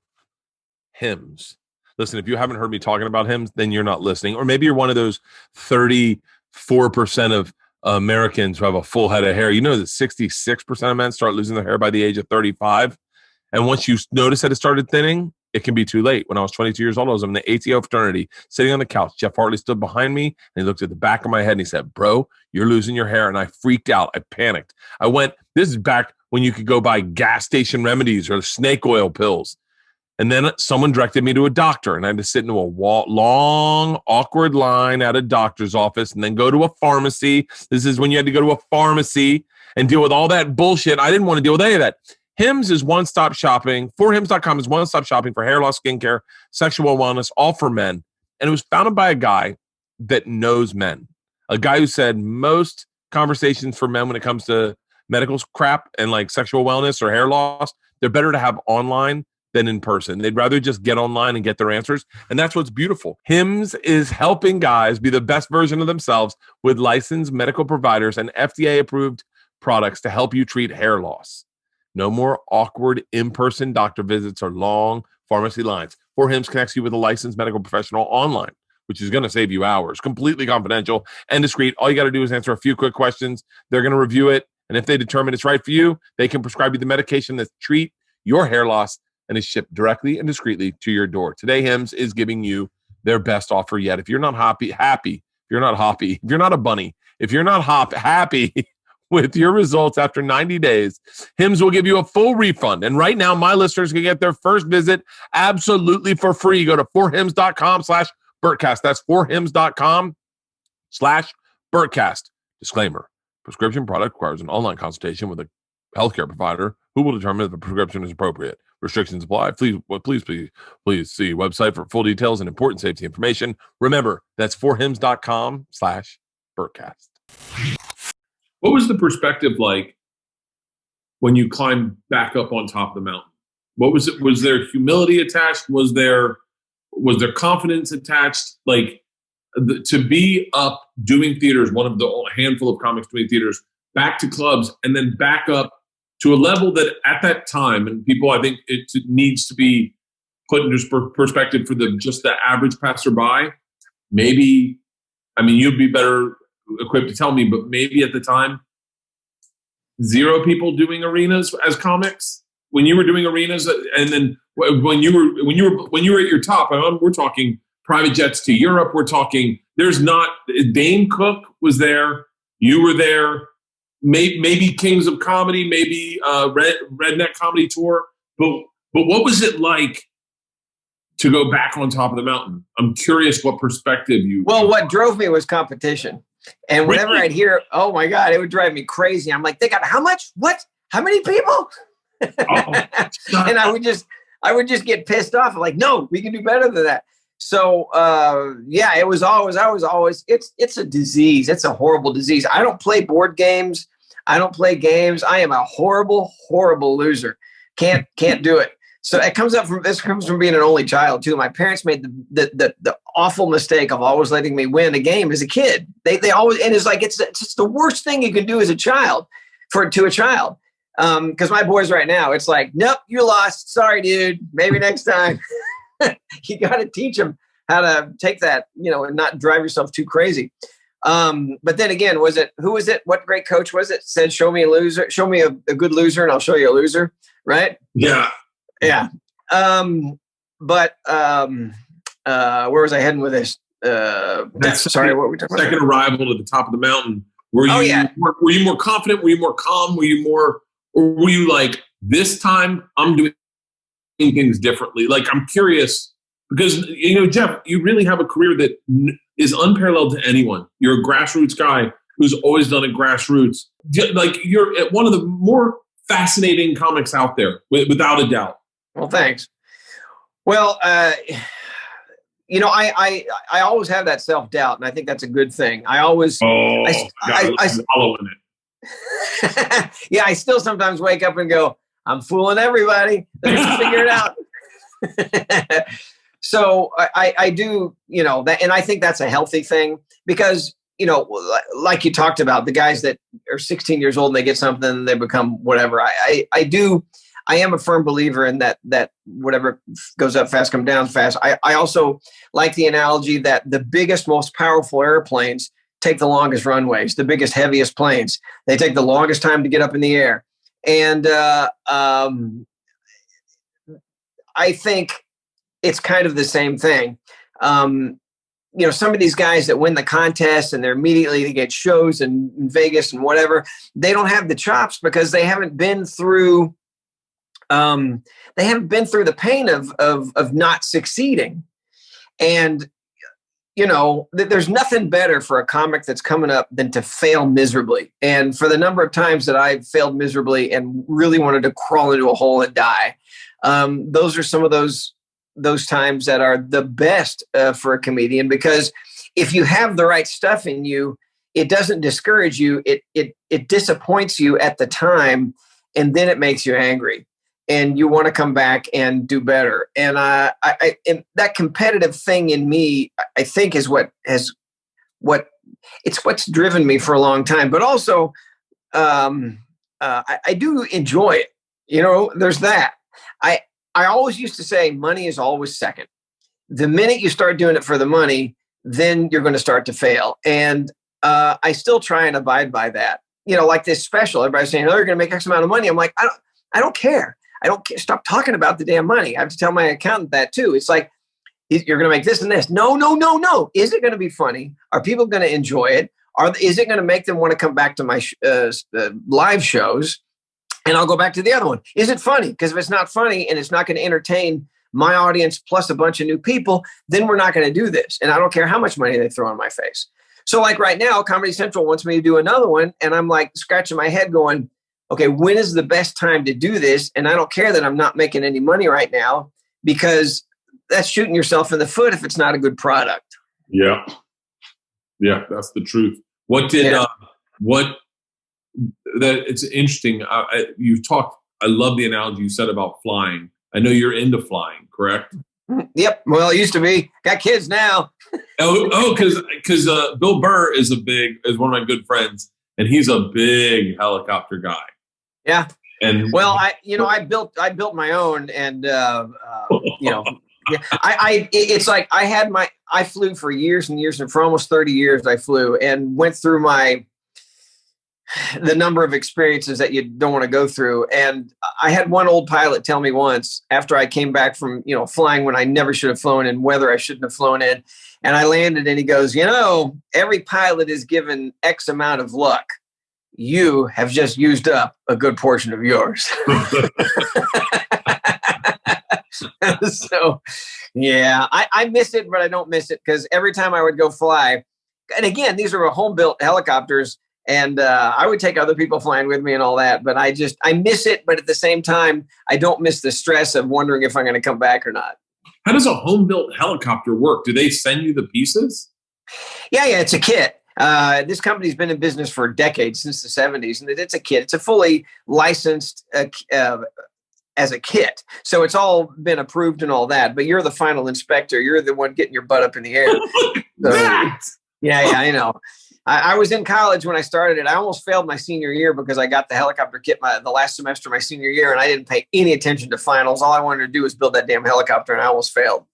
Hims. Listen, if you haven't heard me talking about Hims, then you're not listening. Or maybe you're one of those 34% of Americans who have a full head of hair. You know that 66% of men start losing their hair by the age of 35. And once you notice that it started thinning, it can be too late. When I was 22 years old, I was in the ATO fraternity, sitting on the couch. Jeff Hartley stood behind me, and he looked at the back of my head, and he said, "Bro, you're losing your hair." And I freaked out. I panicked. I went, this is back when you could go buy gas station remedies or snake oil pills. And then someone directed me to a doctor, and I had to sit into a long, awkward line at a doctor's office and then go to a pharmacy. This is when you had to go to a pharmacy and deal with all that bullshit. I didn't want to deal with any of that. Hims is one-stop shopping. 4hims.com is one-stop shopping for hair loss, skincare, sexual wellness, all for men. And it was founded by a guy that knows men. A guy who said most conversations for men when it comes to medical crap and like sexual wellness or hair loss, they're better to have online than in person. They'd rather just get online and get their answers. And that's what's beautiful. Hims is helping guys be the best version of themselves with licensed medical providers and FDA-approved products to help you treat hair loss. No more awkward in-person doctor visits or long pharmacy lines. 4Hims connects you with a licensed medical professional online, which is going to save you hours. Completely confidential and discreet. All you got to do is answer a few quick questions. They're going to review it. And if they determine it's right for you, they can prescribe you the medication that treat your hair loss and is shipped directly and discreetly to your door. Today, Hims is giving you their best offer yet. If you're not happy, if you're not a bunny, if you're not happy with your results after 90 days, Hims will give you a full refund. And right now, my listeners can get their first visit absolutely for free. Go to 4hims.com/Bertcast. That's 4hims.com/Bertcast. Disclaimer: prescription product requires an online consultation with a healthcare provider who will determine if the prescription is appropriate. Restrictions apply. Please see website for full details and important safety information. Remember, that's 4hims.com/Bertcast. What was the perspective like when you climbed back up on top of the mountain? What was it? Was there humility attached? Was there confidence attached? Like to be up doing theaters, one of the handful of comics doing theaters, back to clubs, and then back up to a level that at that time, and people, I think it needs to be put into perspective for just the average passerby. Maybe, I mean, you'd be better equipped to tell me, but maybe at the time, 0 people doing arenas as comics when you were doing arenas, and then when you were at your top. We're talking private jets to Europe. We're talking. There's not. Dane Cook was there. You were there. Maybe Kings of Comedy. Maybe Redneck Comedy Tour. But what was it like to go back on top of the mountain? I'm curious what perspective you. Well, what drove me was competition. And whenever I'd hear, oh my God, it would drive me crazy. I'm like, they got how much? What? How many people? And I would just get pissed off. I'm like, no, we can do better than that. So yeah, I was always, it's a disease. It's a horrible disease. I don't play board games. I don't play games. I am a horrible, horrible loser. Can't do it. So this comes from being an only child too. My parents made the awful mistake of always letting me win a game as a kid. They always, and it's like, it's the worst thing you can do as a child to a child. Cause my boys right now, it's like, nope, you lost. Sorry, dude. Maybe next time. You got to teach them how to take that, and not drive yourself too crazy. But then again, who was it? What great coach was it? Said, show me a loser, show me a good loser and I'll show you a loser. Right. Yeah. Yeah. Where was I heading with this? Sorry, what were we talking about? Second arrival to the top of the mountain. Were you more confident? Were you more calm? Or were you like, this time I'm doing things differently? Like, I'm curious because, Jeff, you really have a career that is unparalleled to anyone. You're a grassroots guy who's always done it grassroots. Like, you're one of the more fascinating comics out there, without a doubt. Well, thanks. Well, I always have that self-doubt, and I think that's a good thing. I always, follow in it. Yeah, I still sometimes wake up and go, I'm fooling everybody. They're going to figure it out. So I do, that, and I think that's a healthy thing because, like you talked about, the guys that are 16 years old and they get something and they become whatever. I am a firm believer in that whatever goes up fast, come down fast. I also like the analogy that the biggest, most powerful airplanes take the longest runways, the biggest, heaviest planes. They take the longest time to get up in the air. And I think it's kind of the same thing. Some of these guys that win the contest and they get shows in Vegas and whatever, they don't have the chops because they haven't been through the pain of not succeeding. And, there's nothing better for a comic that's coming up than to fail miserably. And for the number of times that I've failed miserably and really wanted to crawl into a hole and die, those are some of those times that are the best for a comedian, because if you have the right stuff in you, it doesn't discourage you. It disappoints you at the time, and then it makes you angry. And you want to come back and do better. And and that competitive thing in me, I think, is what's driven me for a long time. But also, I do enjoy it. There's that. I always used to say money is always second. The minute you start doing it for the money, then you're going to start to fail. And I still try and abide by that. Like this special, everybody's saying, you're going to make X amount of money. I'm like, I don't care. I don't care. Stop talking about the damn money. I have to tell my accountant that too. It's like, you're going to make this and this. No. Is it going to be funny? Are people going to enjoy it? Is it going to make them want to come back to my live shows? And I'll go back to the other one. Is it funny? Because if it's not funny and it's not going to entertain my audience plus a bunch of new people, then we're not going to do this. And I don't care how much money they throw in my face. So like right now, Comedy Central wants me to do another one. And I'm like scratching my head going, okay, when is the best time to do this? And I don't care that I'm not making any money right now, because that's shooting yourself in the foot if it's not a good product. Yeah. Yeah, that's the truth. What that it's interesting. You've talked. I love the analogy you said about flying. I know you're into flying, correct? Yep. Well, it used to be. Got kids now. Because Bill Burr is one of my good friends, and he's a big helicopter guy. Yeah. And well, I built my own, and yeah, it's like I flew for years and years, and for almost 30 years I flew and went through the number of experiences that you don't want to go through. And I had one old pilot tell me once, after I came back from, flying when I never should have flown in, weather I shouldn't have flown in, and I landed, and he goes, every pilot is given X amount of luck. You have just used up a good portion of yours. So, yeah, I miss it, but I don't miss it, because every time I would go fly, and again, these are home-built helicopters, and I would take other people flying with me and all that, but I miss it, but at the same time, I don't miss the stress of wondering if I'm going to come back or not. How does a home-built helicopter work? Do they send you the pieces? Yeah, it's a kit. This company's been in business for decades, since the 70s, and it's a kit. It's a fully licensed as a kit. So it's all been approved and all that, but you're the final inspector. You're the one getting your butt up in the air. Yeah, I know. I was in college when I started it. I almost failed my senior year because I got the helicopter kit the last semester of my senior year, and I didn't pay any attention to finals. All I wanted to do was build that damn helicopter, and I almost failed.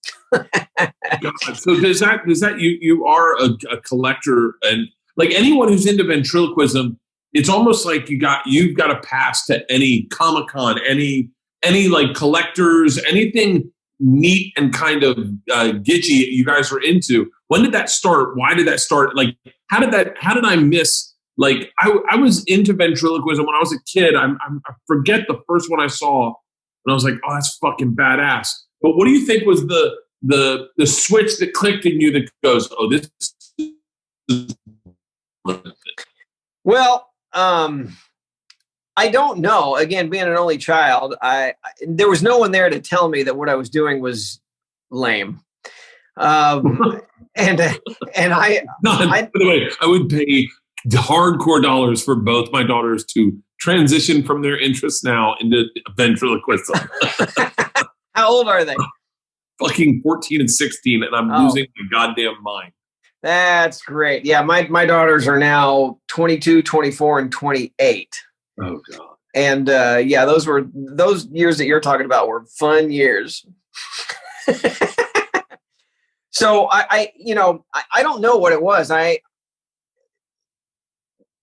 So does that you are a collector, and like anyone who's into ventriloquism, it's almost like you've got a pass to any Comic-Con, any like collectors, anything neat and kind of gitchy you guys were into. When did that start? Why did that start? Like, how did I miss? Like, I was into ventriloquism when I was a kid. I forget the first one I saw, and I was like, oh, that's fucking badass. But what do you think was the switch that clicked in you that goes, oh, this is... Well, I don't know. Again, being an only child, there was no one there to tell me that what I was doing was lame. And by the way, I would pay hardcore dollars for both my daughters to transition from their interests now into ventriloquism. How old are they? Fucking 14 and 16, and I'm losing my goddamn mind. That's great. Yeah, my daughters are now 22, 24, and 28. Oh God. And yeah, those years that you're talking about were fun years. So I don't know what it was. I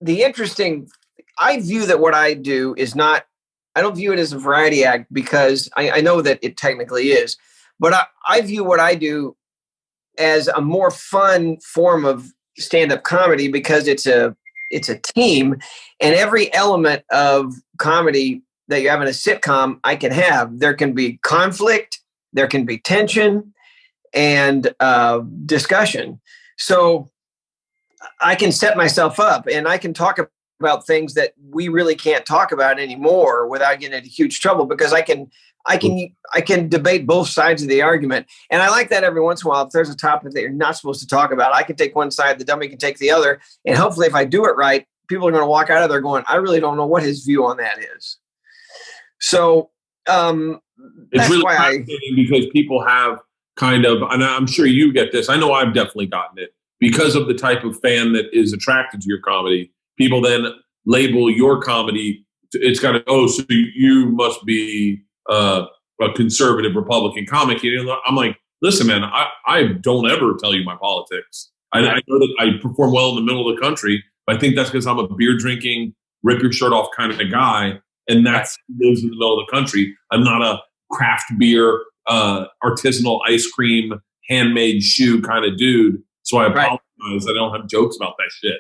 view that what I do is not, I don't view it as a variety act, because I know that it technically is, but I view what I do as a more fun form of stand-up comedy, because it's a team, and every element of comedy that you have in a sitcom, I can have. There can be conflict, there can be tension, and discussion. So I can set myself up, and I can talk about things that we really can't talk about anymore without getting into huge trouble, because I can debate both sides of the argument. And I like that every once in a while. If there's a topic that you're not supposed to talk about, I can take one side, the dummy can take the other. And hopefully if I do it right, people are going to walk out of there going, I really don't know what his view on that is. So it's really fascinating because people have kind of, and I'm sure you get this, I know I've definitely gotten it, because of the type of fan that is attracted to your comedy. People then label your comedy, it's got to, so you must be a conservative Republican comic. I'm like, listen, man, I don't ever tell you my politics. I know that I perform well in the middle of the country, but I think that's because I'm a beer drinking, rip your shirt off kind of a guy, and lives in the middle of the country. I'm not a craft beer, artisanal ice cream, handmade shoe kind of dude. So I apologize. I don't have jokes about that shit.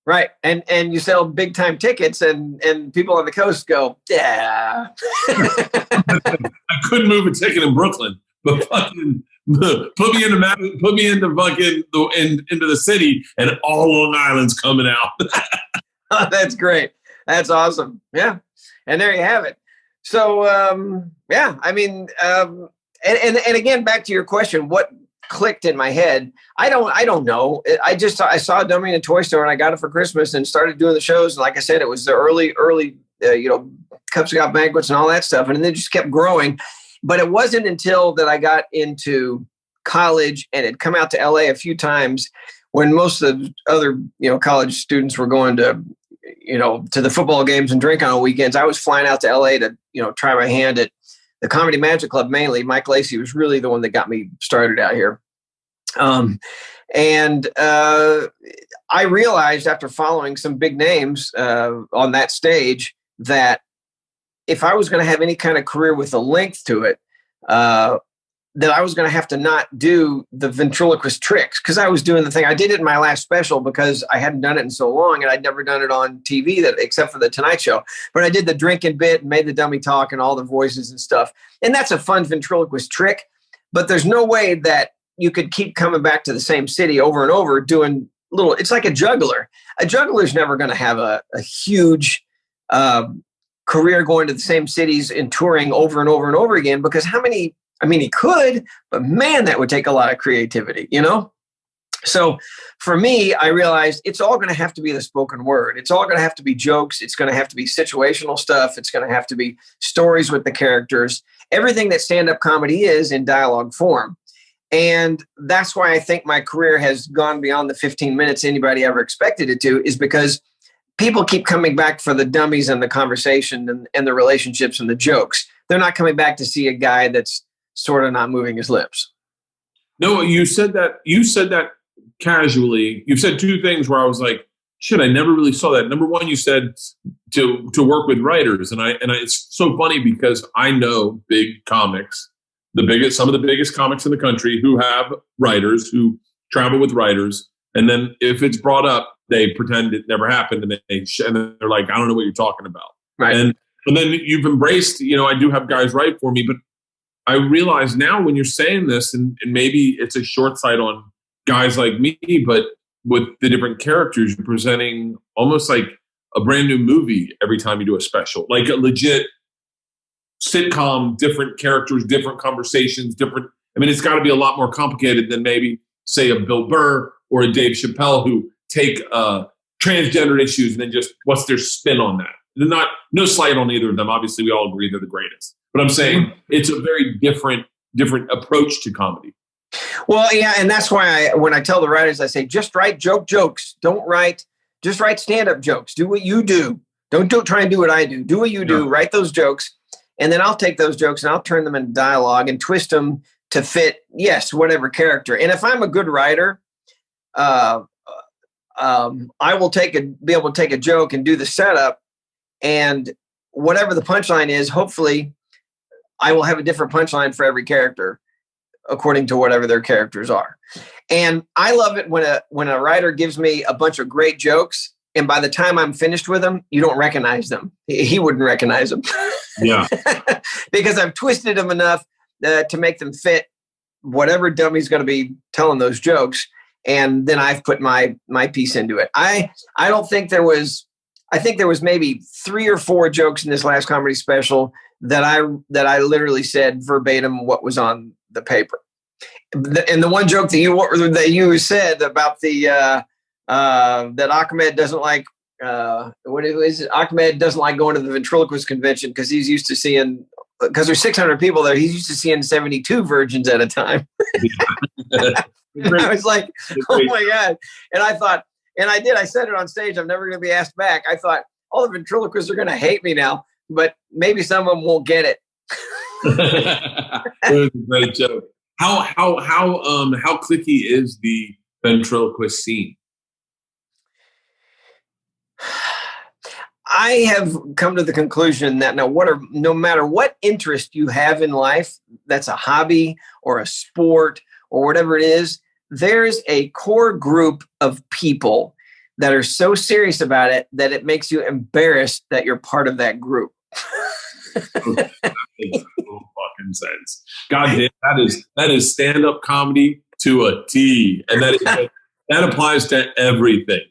Right. And you sell big time tickets, and people on the coast go, yeah. I couldn't move a ticket in Brooklyn, but fucking put me into the city, and all Long Island's coming out. Oh, that's great. That's awesome. Yeah. And there you have it. So yeah, I mean, and again, back to your question, what clicked in my head. I don't know. I saw a dummy in a toy store and I got it for Christmas and started doing the shows. And like I said, it was the early, Cub Scout banquets and all that stuff. And then it just kept growing. But it wasn't until that I got into college and had come out to LA a few times when most of the other, college students were going to, to the football games and drink on weekends. I was flying out to LA to, try my hand at the Comedy Magic Club mainly. Mike Lacey was really the one that got me started out here. I realized after following some big names on that stage that if I was going to have any kind of career with a length to it, that I was going to have to not do the ventriloquist tricks, because I was doing the thing. I did it in my last special because I hadn't done it in so long, and I'd never done it on TV except for the Tonight Show. But I did the drinking bit and made the dummy talk and all the voices and stuff. And that's a fun ventriloquist trick, but there's no way that you could keep coming back to the same city over and over doing it's like a juggler. A juggler's never going to have a huge career going to the same cities and touring over and over and over again, because he could, but man, that would take a lot of creativity, So for me, I realized it's all going to have to be the spoken word. It's all going to have to be jokes. It's going to have to be situational stuff. It's going to have to be stories with the characters. Everything that stand-up comedy is in dialogue form. And that's why I think my career has gone beyond the 15 minutes anybody ever expected it to, is because people keep coming back for the dummies and the conversation and the relationships and the jokes. They're not coming back to see a guy that's sort of not moving his lips. No, you said that casually. You said two things where I was like, shit, I never really saw that. Number one, you said to work with writers. And it's so funny because I know big comics, some of the biggest comics in the country who have writers, who travel with writers. And then if it's brought up, they pretend it never happened. And they're like, I don't know what you're talking about. Right. And then you've embraced, I do have guys write for me, but I realize now when you're saying this, and maybe it's a short sight on guys like me, but with the different characters, you're presenting almost like a brand new movie every time you do a special, like a legit sitcom, different characters, different conversations, it's got to be a lot more complicated than maybe say a Bill Burr or a Dave Chappelle, who take transgender issues and then just what's their spin on that. No slight on either of them. Obviously, we all agree they're the greatest. But I'm saying it's a very different approach to comedy. Well, yeah, and that's why when I tell the writers, I say, just write jokes. Just write stand-up jokes. Do what you do. Don't try and do what I do. Do what you do. Write those jokes, and then I'll take those jokes and I'll turn them into dialogue and twist them to fit, whatever character. And if I'm a good writer, I will be able to take a joke and do the setup, and whatever the punchline is, hopefully I will have a different punchline for every character according to whatever their characters are. And I love it when a writer gives me a bunch of great jokes, and by the time I'm finished with them, you don't recognize them. He wouldn't recognize them. Yeah. Because I've twisted them enough to make them fit whatever dummy's going to be telling those jokes. And then I've put my piece into it. I think there was maybe 3 or 4 jokes in this last comedy special that I literally said verbatim what was on the paper. And the one joke that you said about that Ahmed doesn't like Ahmed doesn't like going to the ventriloquist convention because he's used to seeing, because there's 600 people there, he's used to seeing 72 virgins at a time. I was like, oh my God. And I thought, and I said it on stage, I'm never going to be asked back. I thought, all the ventriloquists are going to hate me now, but maybe some of them won't get it. It was a great joke. How cliquey is the ventriloquist scene? I have come to the conclusion that no matter what interest you have in life, that's a hobby or a sport or whatever it is, there's a core group of people that are so serious about it that it makes you embarrassed that you're part of that group. That makes no fucking sense. God damn, that is stand-up comedy to a T, and that applies to everything.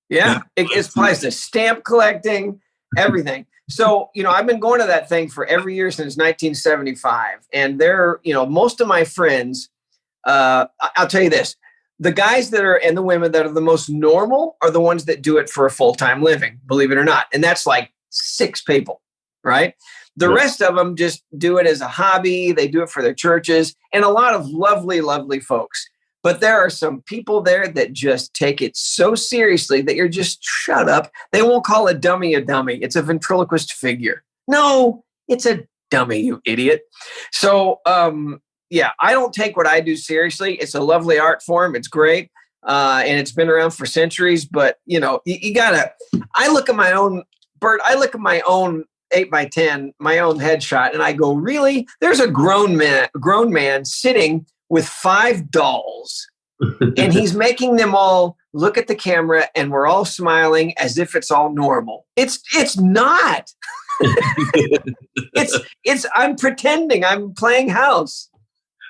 Yeah, it applies to stamp collecting, everything. So, I've been going to that thing for every year since 1975, and most of my friends I'll tell you this. The guys that are, and the women that are the most normal are the ones that do it for a full-time living, believe it or not. And that's like 6 people, right? The rest of them just do it as a hobby. They do it for their churches, and a lot of lovely, lovely folks. But there are some people there that just take it so seriously that you're just shut up. They won't call a dummy. It's a ventriloquist figure. No, it's a dummy, you idiot. So, yeah, I don't take what I do seriously. It's a lovely art form. It's great. And it's been around for centuries. But, you gotta, I look at my own, Bert, I look at my own 8x10, my own headshot, and I go, really? There's a grown man sitting with 5 dolls, and he's making them all look at the camera, and we're all smiling as if it's all normal. It's not. I'm pretending I'm playing house.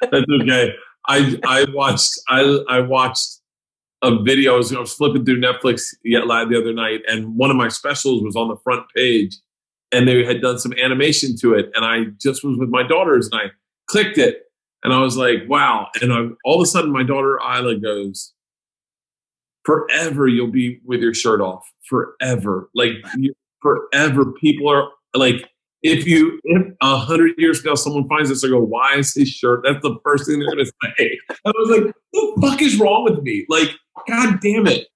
That's okay. I watched a video. I was flipping through Netflix the other night, and one of my specials was on the front page, and they had done some animation to it. And I just was with my daughters, and I clicked it, and I was like, wow. And all of a sudden, my daughter Isla goes, "Forever, you'll be with your shirt off. Forever, forever." People are like, if 100 years ago someone finds this, I go, "Why is his shirt?" That's the first thing they're going to say. I was like, "What the fuck is wrong with me?" Like, God damn it.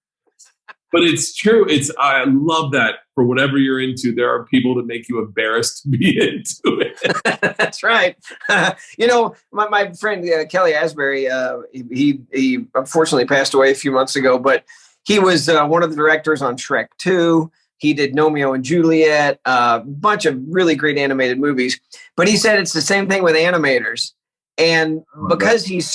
But it's true. I love that for whatever you're into, there are people that make you embarrassed to be into it. That's right. My friend Kelly Asbury, he unfortunately passed away a few months ago, but he was one of the directors on Shrek 2. He did Romeo and Juliet, a bunch of really great animated movies. But he said it's the same thing with animators. And because he's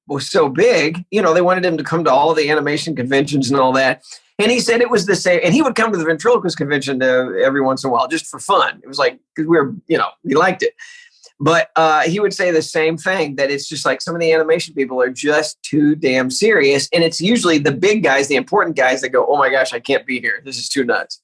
was so big, they wanted him to come to all the animation conventions and all that. And he said it was the same. And he would come to the ventriloquist convention every once in a while just for fun. It was like, because we liked it. But he would say the same thing, that it's just like some of the animation people are just too damn serious. And it's usually the big guys, the important guys that go, "Oh my gosh, I can't be here. This is too nuts."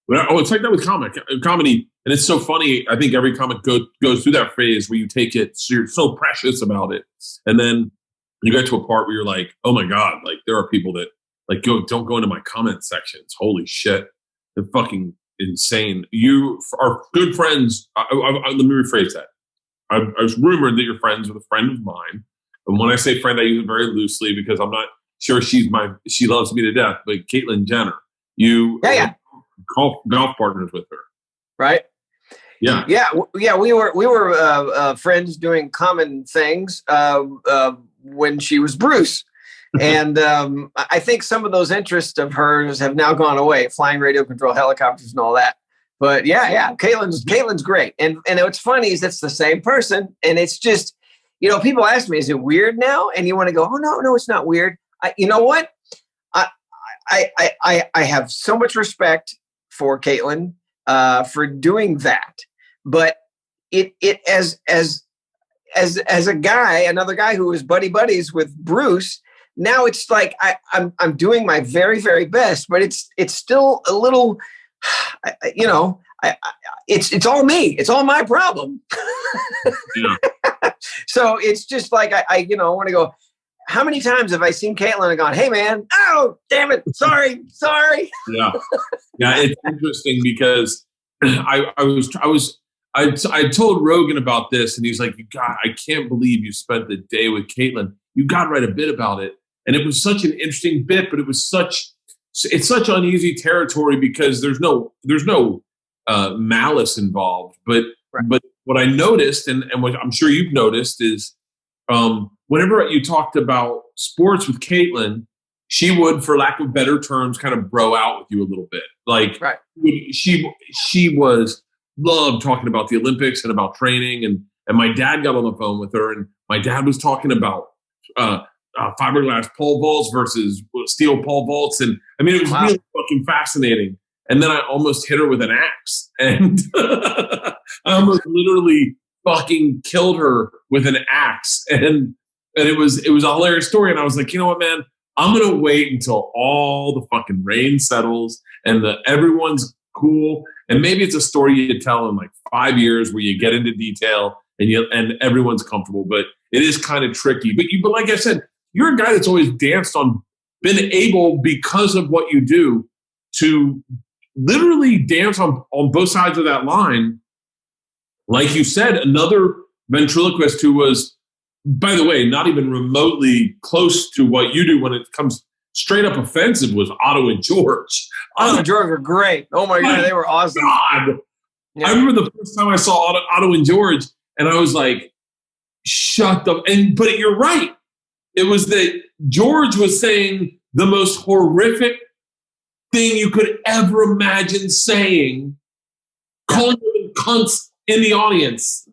Well, it's like that with comedy. And it's so funny. I think every comic goes through that phase where you take it, so you're so precious about it. And then you get to a part where you're like, oh my God, like there are people that like don't go into my comment sections. Holy shit. They're fucking insane. You are good friends. Let me rephrase that. I was rumored that you're friends with a friend of mine. And when I say friend, I use it very loosely because I'm not sure she loves me to death, but Caitlyn Jenner, you golf partners with her. Right. Yeah. We were friends doing common things when she was Bruce. And I think some of those interests of hers have now gone away, flying radio control helicopters and all that. But yeah, Caitlin's great. And what's funny is it's the same person. And it's just, people ask me, is it weird now? And you want to go, oh, no, it's not weird. You know what? I have so much respect for Caitlin for doing that. But it as a guy, another guy who was buddies with Bruce, now it's like I'm doing my very, very best, but it's still a little, it's all me. It's all my problem. Yeah. So it's just like I want to go. How many times have I seen Caitlin and gone, "Hey man, oh damn it, sorry." Yeah, it's interesting because I told Rogan about this, and he's like, "God, I can't believe you spent the day with Caitlin. You got to write a bit about it." And it was such an interesting bit, but it's such uneasy territory because there's no malice involved. But what I noticed, and what I'm sure you've noticed, is whenever you talked about sports with Caitlin, she would, for lack of better terms, kind of bro out with you a little bit. Like she loved talking about the Olympics and about training, and my dad got on the phone with her, and my dad was talking about fiberglass pole vaults versus steel pole vaults. And I mean, it was really fucking fascinating. And then I almost hit her with an axe, and I almost literally fucking killed her with an axe. And it was a hilarious story. And I was like, you know what, man, I'm going to wait until all the fucking rain settles and everyone's cool. And maybe it's a story you tell in like 5 years where you get into detail and everyone's comfortable, but it is kind of tricky. But like I said, you're a guy that's always been able, because of what you do, to literally dance on both sides of that line. Like you said, another ventriloquist who was, by the way, not even remotely close to what you do when it comes straight up offensive was Otto and George. Otto and George were great. Oh my God, they were awesome. God. Yeah. I remember the first time I saw Otto and George, and I was like, shut up. But you're right. It was that George was saying the most horrific thing you could ever imagine saying, calling them cunts in the audience.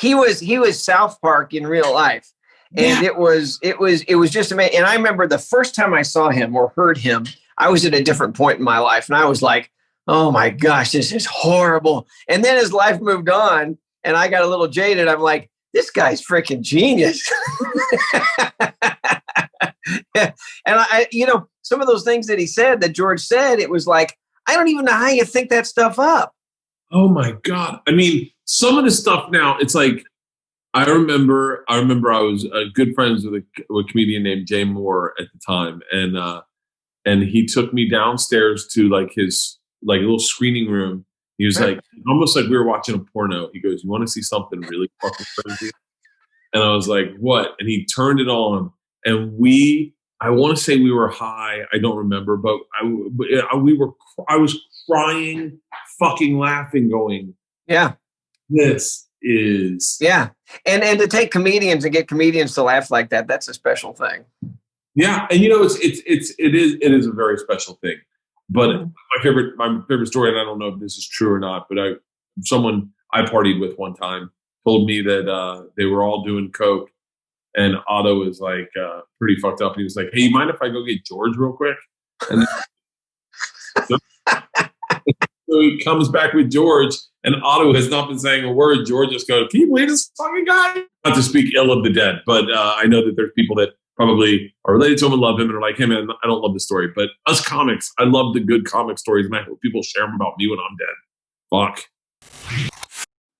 He was South Park in real life. And it was just amazing. And I remember the first time I saw him or heard him, I was at a different point in my life. And I was like, oh my gosh, this is horrible. And then as life moved on and I got a little jaded, I'm like, this guy's freaking genius. And I, some of those things that he said, that George said, it was like, I don't even know how you think that stuff up. Oh my God. I mean, some of the stuff now, it's like, I remember I was good friends with a comedian named Jay Moore at the time. And he took me downstairs to like his like little screening room. He was like, almost like we were watching a porno. He goes, you want to see something really fucking crazy? And I was like, what? And he turned it on. And I want to say we were high. I don't remember, but I was crying, fucking laughing, going, yeah, this is. Yeah. And to take comedians and get comedians to laugh like that, that's a special thing. Yeah. And it is a very special thing. But my favorite story, and I don't know if this is true or not, but someone I partied with one time told me that they were all doing coke, and Otto was like pretty fucked up. And he was like, "Hey, you mind if I go get George real quick?" And so he comes back with George, and Otto has not been saying a word. George just goes, "Can you believe this fucking guy?" Not to speak ill of the dead, but I know that there's people that probably are related to him and love him and are like, hey man, I don't love the story. But us comics, I love the good comic stories, and I hope people share them about me when I'm dead. Fuck.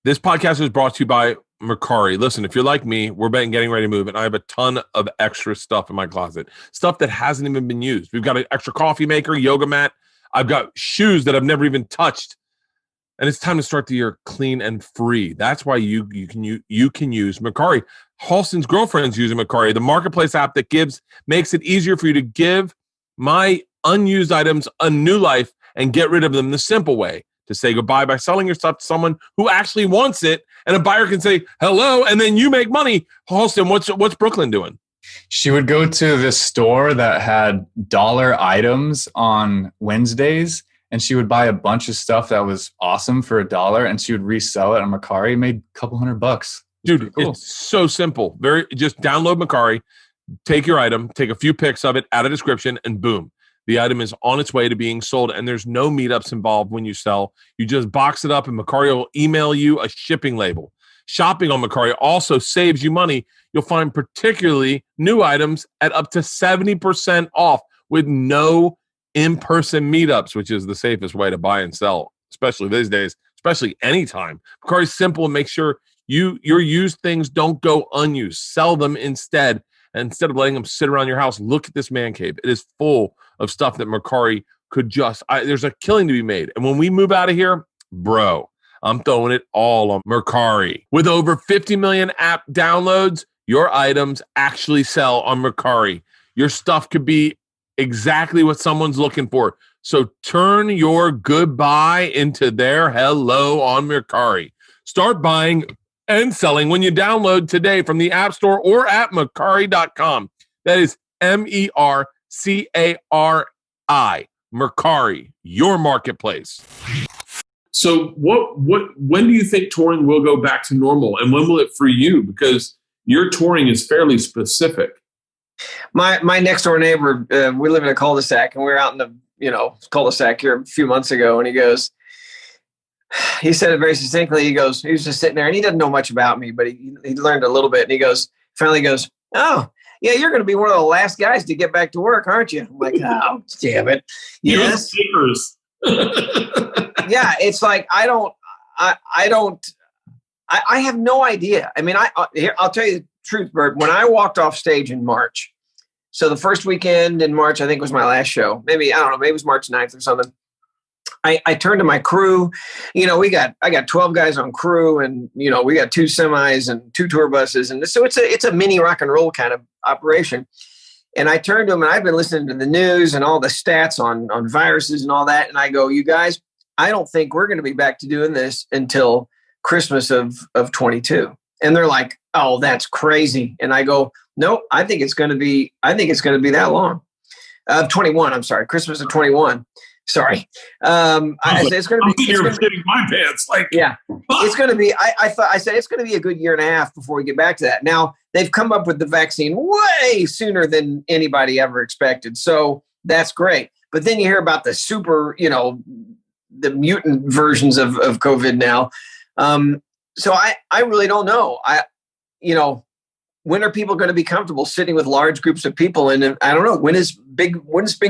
This podcast is brought to you by Mercari. Listen, if you're like me, we're getting ready to move, and I have a ton of extra stuff in my closet. Stuff that hasn't even been used. We've got an extra coffee maker, yoga mat. I've got shoes that I've never even touched. And it's time to start the year clean and free. That's why you can use Mercari. Halston's girlfriend's using Mercari, the marketplace app that makes it easier for you to give my unused items a new life and get rid of them the simple way, to say goodbye by selling your stuff to someone who actually wants it, and a buyer can say hello, and then you make money. Halston, what's Brooklyn doing? She would go to this store that had dollar items on Wednesdays, and she would buy a bunch of stuff that was awesome for $1, and she would resell it on Mercari. Made a couple $100. Dude, cool. It's so simple. Just download Mercari, take your item, take a few pics of it, add a description, and boom. The item is on its way to being sold, and there's no meetups involved when you sell. You just box it up, and Mercari will email you a shipping label. Shopping on Mercari also saves you money. You'll find particularly new items at up to 70% off with no in-person meetups, which is the safest way to buy and sell, especially these days, especially anytime. Mercari's simple and make sure your used things don't go unused. Sell them instead. And instead of letting them sit around your house, look at this man cave. It is full of stuff that Mercari could there's a killing to be made. And when we move out of here, bro, I'm throwing it all on Mercari. With over 50 million app downloads, your items actually sell on Mercari. Your stuff could be exactly what someone's looking for. So turn your goodbye into their hello on Mercari. Start buying and selling when you download today from the App Store or at Mercari.com. That is Mercari. Mercari, your marketplace. So when do you think touring will go back to normal, and when will it for you? Because your touring is fairly specific. My next door neighbor, we live in a cul-de-sac, and we were out in the cul-de-sac here a few months ago, and he said it very succinctly. He was just sitting there, and he doesn't know much about me, but he learned a little bit, and he finally goes, oh, yeah, you're going to be one of the last guys to get back to work, aren't you? I'm like, oh, damn it. Yes. Yeah, it's like I don't I have no idea. I mean, I'll tell you the truth, Bert. When I walked off stage in March, so the first weekend in March, I think was my last show. Maybe, I don't know, maybe it was March 9th or something. I turned to my crew. I got 12 guys on crew, and we got 2 semis and 2 tour buses, and so it's a mini rock and roll kind of operation. And I turned to them, and I've been listening to the news and all the stats on viruses and all that, and I go, you guys, I don't think we're going to be back to doing this until Christmas of 22. And they're like, oh, that's crazy. And I go, nope, I think it's going to be that long. Of 21, I'm sorry, Christmas of 21. Sorry. I said it's going to be. You're shitting my pants. Like, yeah, it's going to be. I said it's going to be a good year and a half before we get back to that. Now they've come up with the vaccine way sooner than anybody ever expected, so that's great. But then you hear about the super, the mutant versions of COVID now. So I really don't know. When are people going to be comfortable sitting with large groups of people? And I don't know, when is big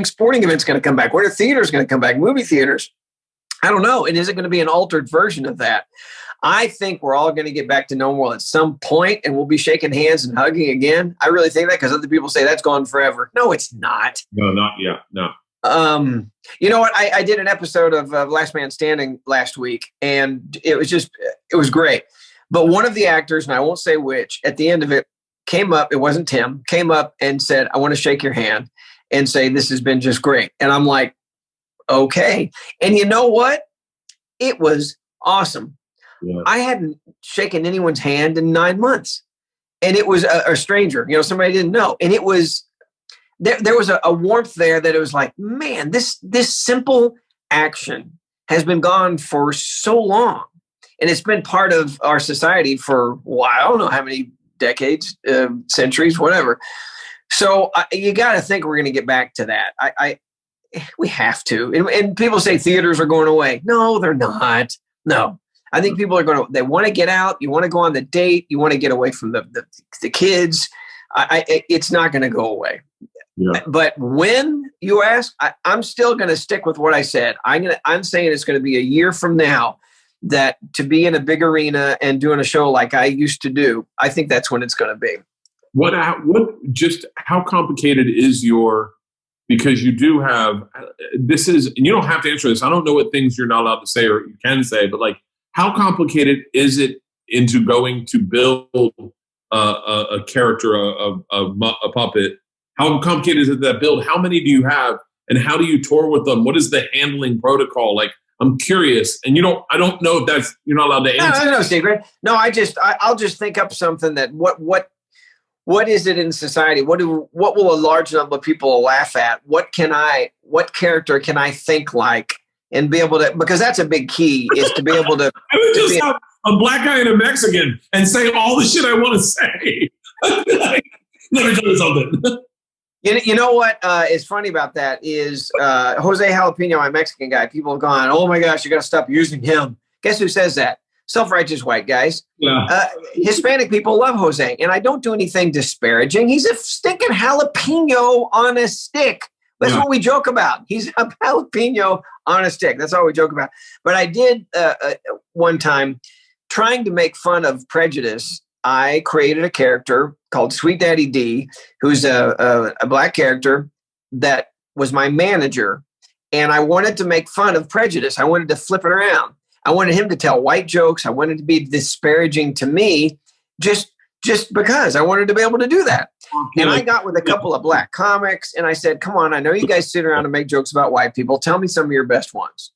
sporting events going to come back? When are theaters going to come back? Movie theaters? I don't know. And is it going to be an altered version of that? I think we're all going to get back to normal at some point, and we'll be shaking hands and hugging again. I really think that, because other people say that's gone forever. No, it's not. No, not yet. No. You know what? I did an episode of Last Man Standing last week, and it was great. But one of the actors, and I won't say which, at the end of it, came up, it wasn't Tim, came up and said, I want to shake your hand and say, this has been just great. And I'm like, okay. And you know what? It was awesome. Yeah. I hadn't shaken anyone's hand in 9 months. And it was a stranger, somebody I didn't know. And it was, there was a warmth there that it was like, man, this simple action has been gone for so long. And it's been part of our society for, I don't know how many decades, centuries, whatever. So you got to think we're going to get back to that. We have to. And people say theaters are going away. No, they're not. No, I think people are they want to get out. You want to go on the date. You want to get away from the kids. It's not going to go away. Yeah. But when you ask, I'm still going to stick with what I said. I'm saying it's going to be a year from now that to be in a big arena and doing a show like I used to do, I think that's when it's going to be. How complicated is because you do have, and you don't have to answer this. I don't know what things you're not allowed to say or you can say, but like, how complicated is it into going to build a character, a puppet? How complicated is it that build? How many do you have? And how do you tour with them? What is the handling protocol? Like, I'm curious, and I don't know if you're not allowed to answer. No secret. No, I'll just think up something that what is it in society? What will a large number of people laugh at? What character can I think like and be able to, because that's a big key, is to be able to. I would just have a black guy and a Mexican and say all the shit I want to say. Let me tell you something. You know what is funny about that is Jose Jalapeno, my Mexican guy. People have gone, oh my gosh, you got to stop using him. Guess who says that? Self-righteous white guys. Yeah. Hispanic people love Jose, and I don't do anything disparaging. He's a stinking jalapeno on a stick. That's what we joke about. He's a jalapeno on a stick. That's all we joke about. But I did one time, trying to make fun of prejudice, I created a character called Sweet Daddy D, who's a black character that was my manager. And I wanted to make fun of prejudice. I wanted to flip it around. I wanted him to tell white jokes. I wanted to be disparaging to me just because I wanted to be able to do that. And I got with a couple of black comics and I said, come on, I know you guys sit around and make jokes about white people. Tell me some of your best ones.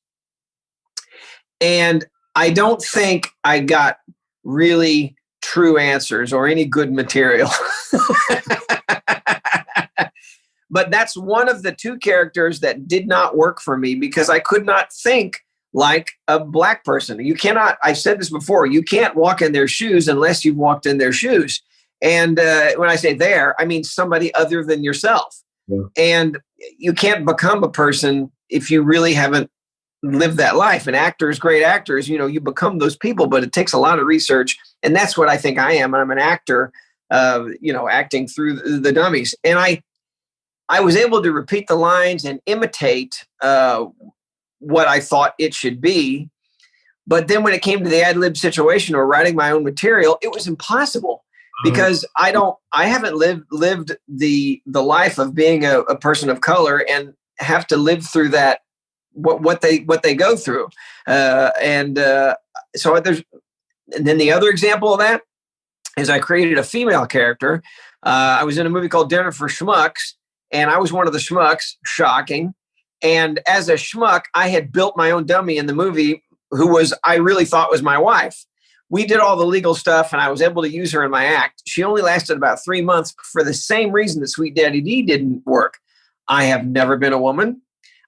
And I don't think I got really true answers or any good material. But that's one of the 2 characters that did not work for me because I could not think like a black person. You cannot, I've said this before, you can't walk in their shoes unless you've walked in their shoes. And when I say there, I mean somebody other than yourself. Yeah. And you can't become a person if you really haven't lived that life. And actors, great actors, you become those people, but it takes a lot of research. And that's what I think I am. I'm an actor, acting through the dummies. And I was able to repeat the lines and imitate what I thought it should be But then when it came to the ad lib situation or writing my own material, it was impossible because I haven't lived the life of being a person of color and have to live through that, what they go through. So there's, and then the other example of that is I created a female character. I was in a movie called Dinner for Schmucks, and I was one of the schmucks, shocking. And as a schmuck, I had built my own dummy in the movie I really thought was my wife. We did all the legal stuff, and I was able to use her in my act. She only lasted about 3 months for the same reason that Sweet Daddy D didn't work. I have never been a woman.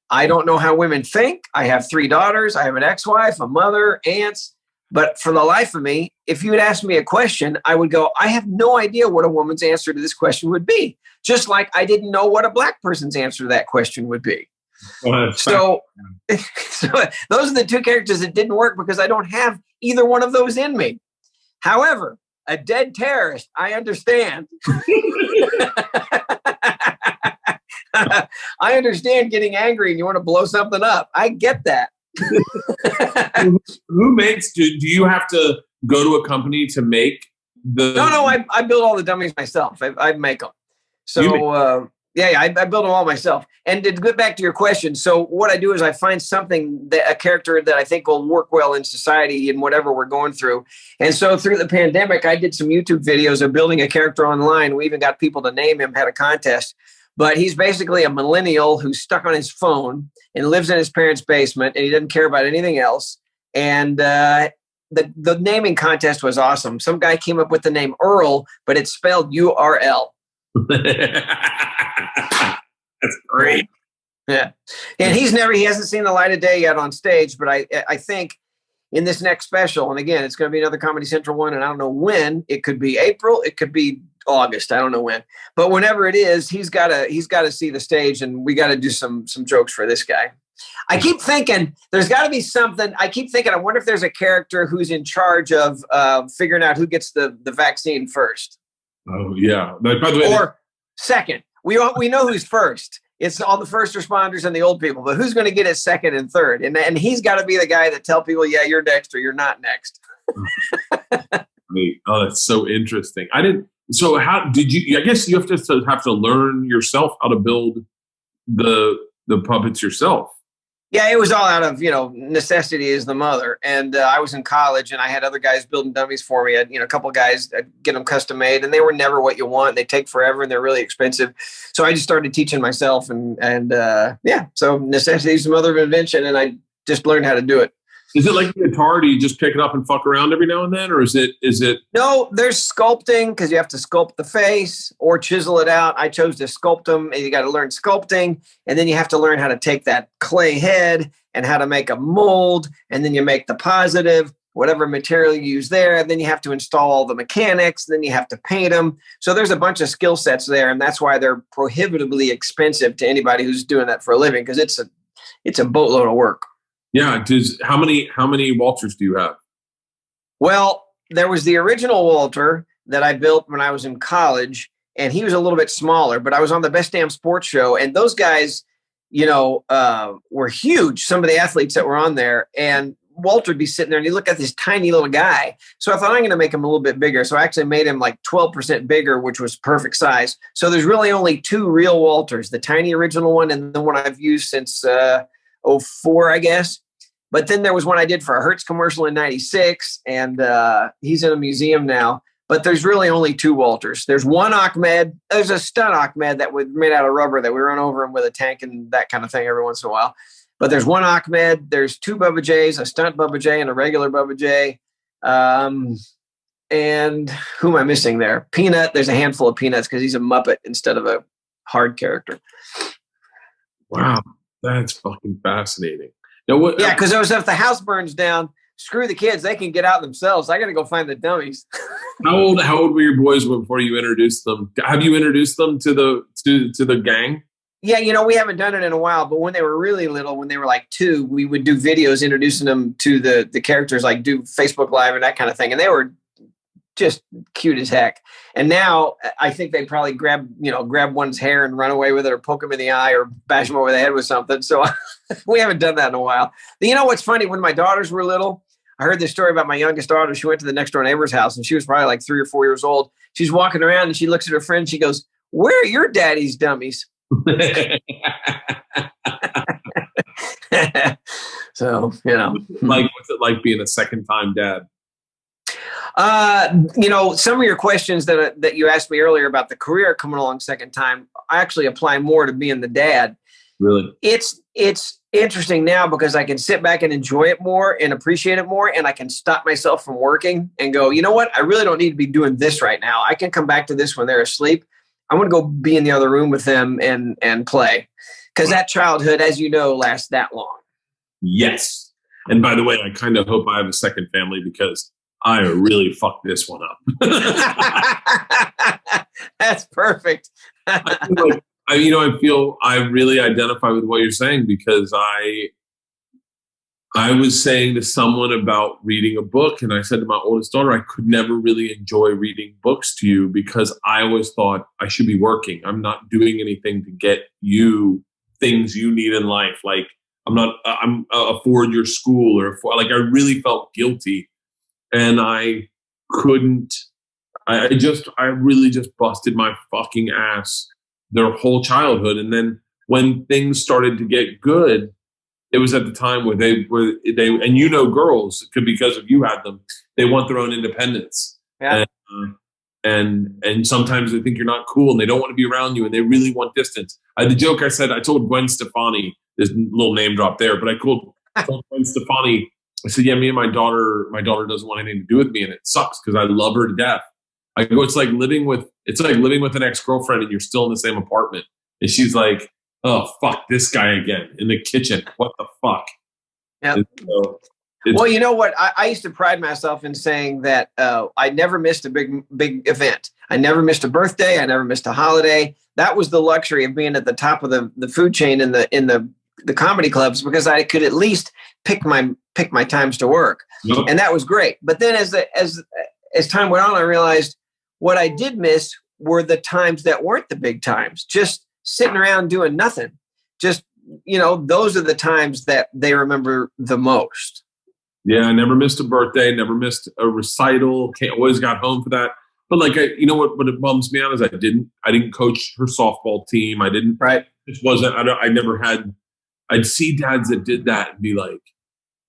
I don't know how women think. I have 3 daughters. I have an ex-wife, a mother, aunts. But for the life of me, if you had asked me a question, I would go, I have no idea what a woman's answer to this question would be. Just like I didn't know what a black person's answer to that question would be. So those are the 2 characters that didn't work because I don't have either one of those in me. However, a dead terrorist, I understand. I understand getting angry and you want to blow something up. I get that. Who makes? Do you have to go to a company to make the? No, I build all the dummies myself. I make them. So I build them all myself. And to get back to your question, so what I do is I find a character that I think will work well in society in whatever we're going through. And so through the pandemic, I did some YouTube videos of building a character online. We even got people to name him, had a contest. But he's basically a millennial who's stuck on his phone and lives in his parents' basement, and he doesn't care about anything else. And the naming contest was awesome. Some guy came up with the name Earl, but it's spelled URL. That's great. Yeah. And he hasn't seen the light of day yet on stage, but I think in this next special, and again, it's going to be another Comedy Central one, and I don't know when. It could be April, it could be August, I don't know when. But whenever it is, he's got to see the stage, and we got to do some jokes for this guy. I keep thinking there's got to be something. I wonder if there's a character who's in charge of figuring out who gets the vaccine first. Oh, yeah. By the way, or second. We know who's first. It's all the first responders and the old people, but who's going to get it second and third? And he's got to be the guy that tell people, yeah, you're next or you're not next. Oh, that's so interesting. So how did you? I guess you have to learn yourself how to build the puppets yourself. Yeah, it was all out of, necessity is the mother. And I was in college and I had other guys building dummies for me. A couple guys, I'd get them custom made, and they were never what you want. They take forever and they're really expensive. So I just started teaching myself and so necessity is the mother of invention. And I just learned how to do it. Is it like the guitar? Do you just pick it up and fuck around every now and then? Or is it? No, there's sculpting because you have to sculpt the face or chisel it out. I chose to sculpt them, and you got to learn sculpting. And then you have to learn how to take that clay head and how to make a mold. And then you make the positive, whatever material you use there. And then you have to install all the mechanics. Then you have to paint them. So there's a bunch of skill sets there. And that's why they're prohibitively expensive to anybody who's doing that for a living, because it's a boatload of work. Yeah. How many Walters do you have? Well, there was the original Walter that I built when I was in college, and he was a little bit smaller, but I was on the Best Damn Sports Show, and those guys, were huge. Some of the athletes that were on there, and Walter would be sitting there and you look at this tiny little guy. So I thought I'm going to make him a little bit bigger. So I actually made him like 12% bigger, which was perfect size. So there's really only 2 real Walters, the tiny original one and the one I've used since 04, I guess. But then there was one I did for a Hertz commercial in 96, and he's in a museum now. But there's really only 2 Walters. There's one Ahmed. There's a stunt Ahmed that was made out of rubber that we run over him with a tank and that kind of thing every once in a while. But there's one Ahmed. There's 2 Bubba J's, a stunt Bubba J and a regular Bubba J. And who am I missing there? Peanut. There's a handful of Peanuts because he's a Muppet instead of a hard character. Wow, that's fucking fascinating. Now, what? Yeah, because if the house burns down, screw the kids. They can get out themselves. I got to go find the dummies. How old were your boys before you introduced them? Have you introduced them to the gang? Yeah, we haven't done it in a while, but when they were really little, when they were like 2, we would do videos introducing them to the characters, like do Facebook Live and that kind of thing. And they were just cute as heck. And now I think they probably grab one's hair and run away with it or poke him in the eye or bash him over the head with something. So we haven't done that in a while. You know what's funny? When my daughters were little, I heard this story about my youngest daughter. She went to the next door neighbor's house, and she was probably like 3 or 4 years old. She's walking around, and she looks at her friend. She goes, "Where are your daddy's dummies?" So, like, what's it like being a second-time dad? Some of your questions that you asked me earlier about the career coming along second time, I actually apply more to being the dad. Really? It's interesting now because I can sit back and enjoy it more and appreciate it more, and I can stop myself from working and go, you know what? I really don't need to be doing this right now. I can come back to this when they're asleep. I'm going to go be in the other room with them and play, because that childhood, as you know, lasts that long. Yes. And by the way, I kind of hope I have a second family, because I really fucked this one up. That's perfect. I feel I really identify with what you're saying, because I was saying to someone about reading a book, and I said to my oldest daughter, I could never really enjoy reading books to you because I always thought I should be working. I'm not doing anything to get you things you need in life. Like I'm afford your school, or I really felt guilty, and I couldn't. I really just busted my fucking ass their whole childhood. And then when things started to get good, it was at the time where they and girls, because of you had them, they want their own independence. Yeah. And sometimes they think you're not cool and they don't want to be around you and they really want distance. The joke I told Gwen Stefani, there's a little name drop there, but I told Gwen Stefani, I said, yeah, me and my daughter doesn't want anything to do with me, and it sucks because I love her to death. I go, it's like living with an ex-girlfriend and you're still in the same apartment. And she's like, oh, fuck this guy again in the kitchen. What the fuck? Yeah. Well, you know what? I used to pride myself in saying that I never missed a big event. I never missed a birthday. I never missed a holiday. That was the luxury of being at the top of the food chain in the comedy clubs, because I could at least pick my times to work. Yep. And that was great. But then as time went on, I realized what I did miss were the times that weren't the big times, just sitting around doing nothing. Just, those are the times that they remember the most. Yeah, I never missed a birthday, never missed a recital. Always got home for that. But what it bums me out is I didn't coach her softball team. I didn't. Right. It wasn't. I never had. I'd see dads that did that and be like,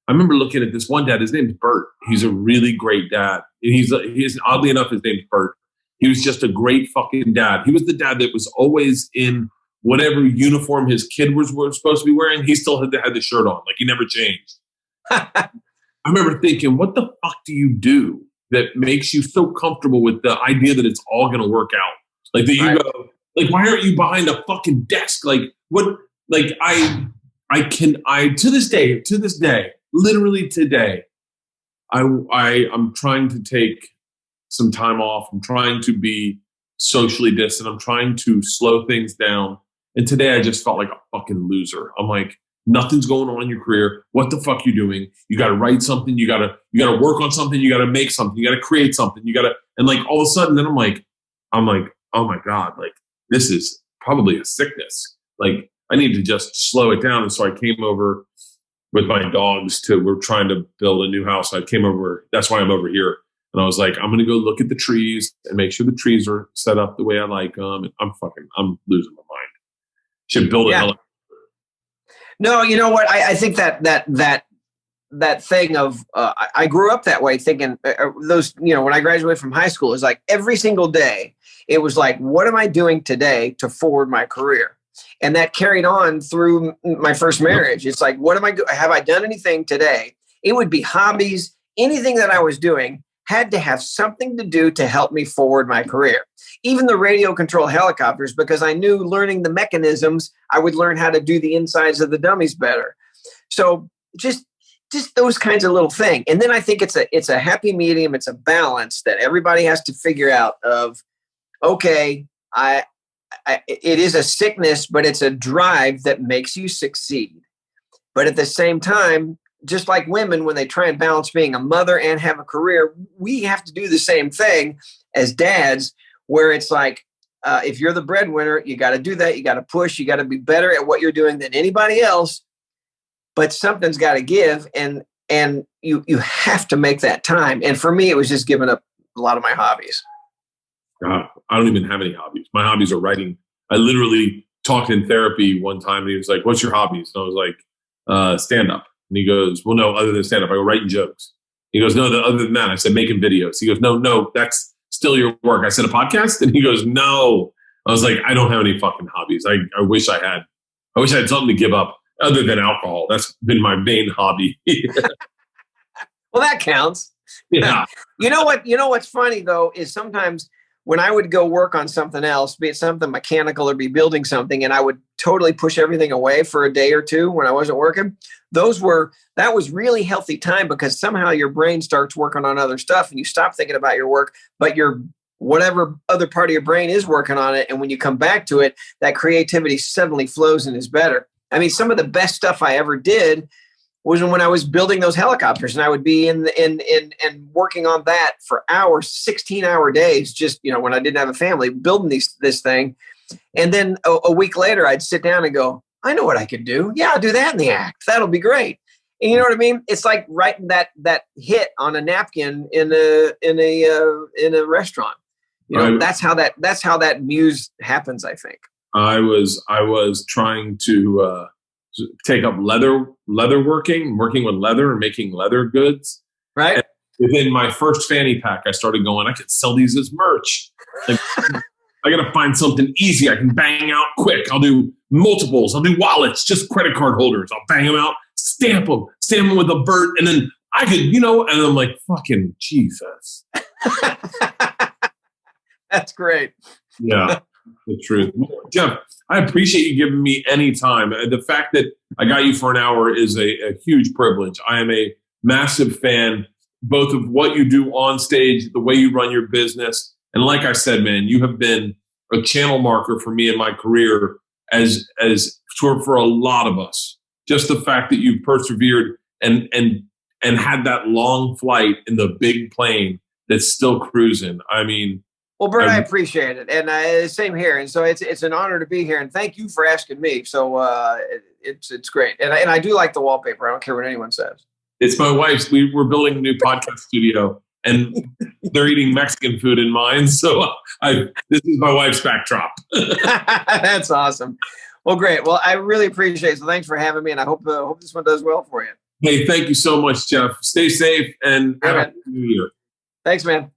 I remember looking at this one dad. His name's Bert. He's a really great dad. And he's oddly enough, his name's Bert. He was just a great fucking dad. He was the dad that was always in whatever uniform his kid was supposed to be wearing. He still had the shirt on. Like, he never changed. I remember thinking, what the fuck do you do that makes you so comfortable with the idea that it's all going to work out? Like, that you go, like, why aren't you behind a fucking desk? Like, what? Like, to this day, literally today, I'm trying to take some time off. I'm trying to be socially distant. I'm trying to slow things down. And today I just felt like a fucking loser. I'm like, nothing's going on in your career. What the fuck you doing? You got to write something. You got to work on something. You got to make something. You got to create something. And like all of a sudden, then I'm like, oh my God, like this is probably a sickness. Like I need to just slow it down. And so I came over with my dogs we're trying to build a new house. I came over. That's why I'm over here. And I was like, I'm going to go look at the trees and make sure the trees are set up the way I like them. And I'm losing my mind. Should build a helicopter. No, you know what? I think that thing of I grew up that way, thinking those. When I graduated from high school, it was like every single day. It was like, what am I doing today to forward my career? And that carried on through my first marriage. It's like, have I done anything today? It would be hobbies. Anything that I was doing had to have something to do to help me forward my career. Even the radio control helicopters, because I knew learning the mechanisms, I would learn how to do the insides of the dummies better. So just those kinds of little things. And then I think it's a happy medium. It's a balance that everybody has to figure out of, okay, it is a sickness, but it's a drive that makes you succeed. But at the same time, just like women, when they try and balance being a mother and have a career, we have to do the same thing as dads, where it's like, if you're the breadwinner, you got to do that. You got to push. You got to be better at what you're doing than anybody else. But something's got to give. And and you have to make that time. And for me, it was just giving up a lot of my hobbies. I don't even have any hobbies. My hobbies are writing. I literally talked in therapy one time, and he was like, "What's your hobbies?" And I was like, "Stand up." And he goes, "Well, no, other than stand up." I go, "Writing jokes." He goes, "No, other than that." I said, "Making videos." He goes, No, that's still your work." I said, "A podcast?" And he goes, "No." I was like, "I don't have any fucking hobbies. I wish I had. I wish I had something to give up other than alcohol. That's been my main hobby." Well, that counts. Yeah. You know what's funny though is sometimes when I would go work on something else, be it something mechanical or be building something, and I would totally push everything away for a day or two when I wasn't working, that was really healthy time, because somehow your brain starts working on other stuff and you stop thinking about your work, but your whatever other part of your brain is working on it. And when you come back to it, that creativity suddenly flows and is better. I mean, some of the best stuff I ever did was when I was building those helicopters, and I would be in working on that for hours, 16-hour days, just, when I didn't have a family, building this thing. And then a week later, I'd sit down and go, I know what I could do. Yeah, I'll do that in the act. That'll be great. And you know what I mean? It's like writing that hit on a napkin in a restaurant. That's how that muse happens, I think. I was trying to take up leather working with leather and making leather goods. Right. And within my first fanny pack, I started going, I could sell these as merch. Like, I got to find something easy I can bang out quick. I'll do multiples. I'll do wallets, just credit card holders. I'll bang them out, stamp them with a Bert, and then I could, and I'm like, fucking Jesus. That's great. Yeah, the truth. Jeff, I appreciate you giving me any time. The fact that I got you for an hour is a huge privilege. I am a massive fan, both of what you do on stage, the way you run your business. And like I said, man, you have been a channel marker for me in my career as for a lot of us. Just the fact that you persevered and had that long flight in the big plane that's still cruising. I mean, well, Bert, I appreciate it, and same here. And so it's an honor to be here, and thank you for asking me. So it's great, and I do like the wallpaper. I don't care what anyone says. It's my wife's. We're building a new podcast studio, and they're eating Mexican food in mine. So this is my wife's backdrop. That's awesome. Well, great. Well, I really appreciate it. So thanks for having me, and I hope this one does well for you. Hey, thank you so much, Jeff. Stay safe, and have a good New Year. Thanks, man.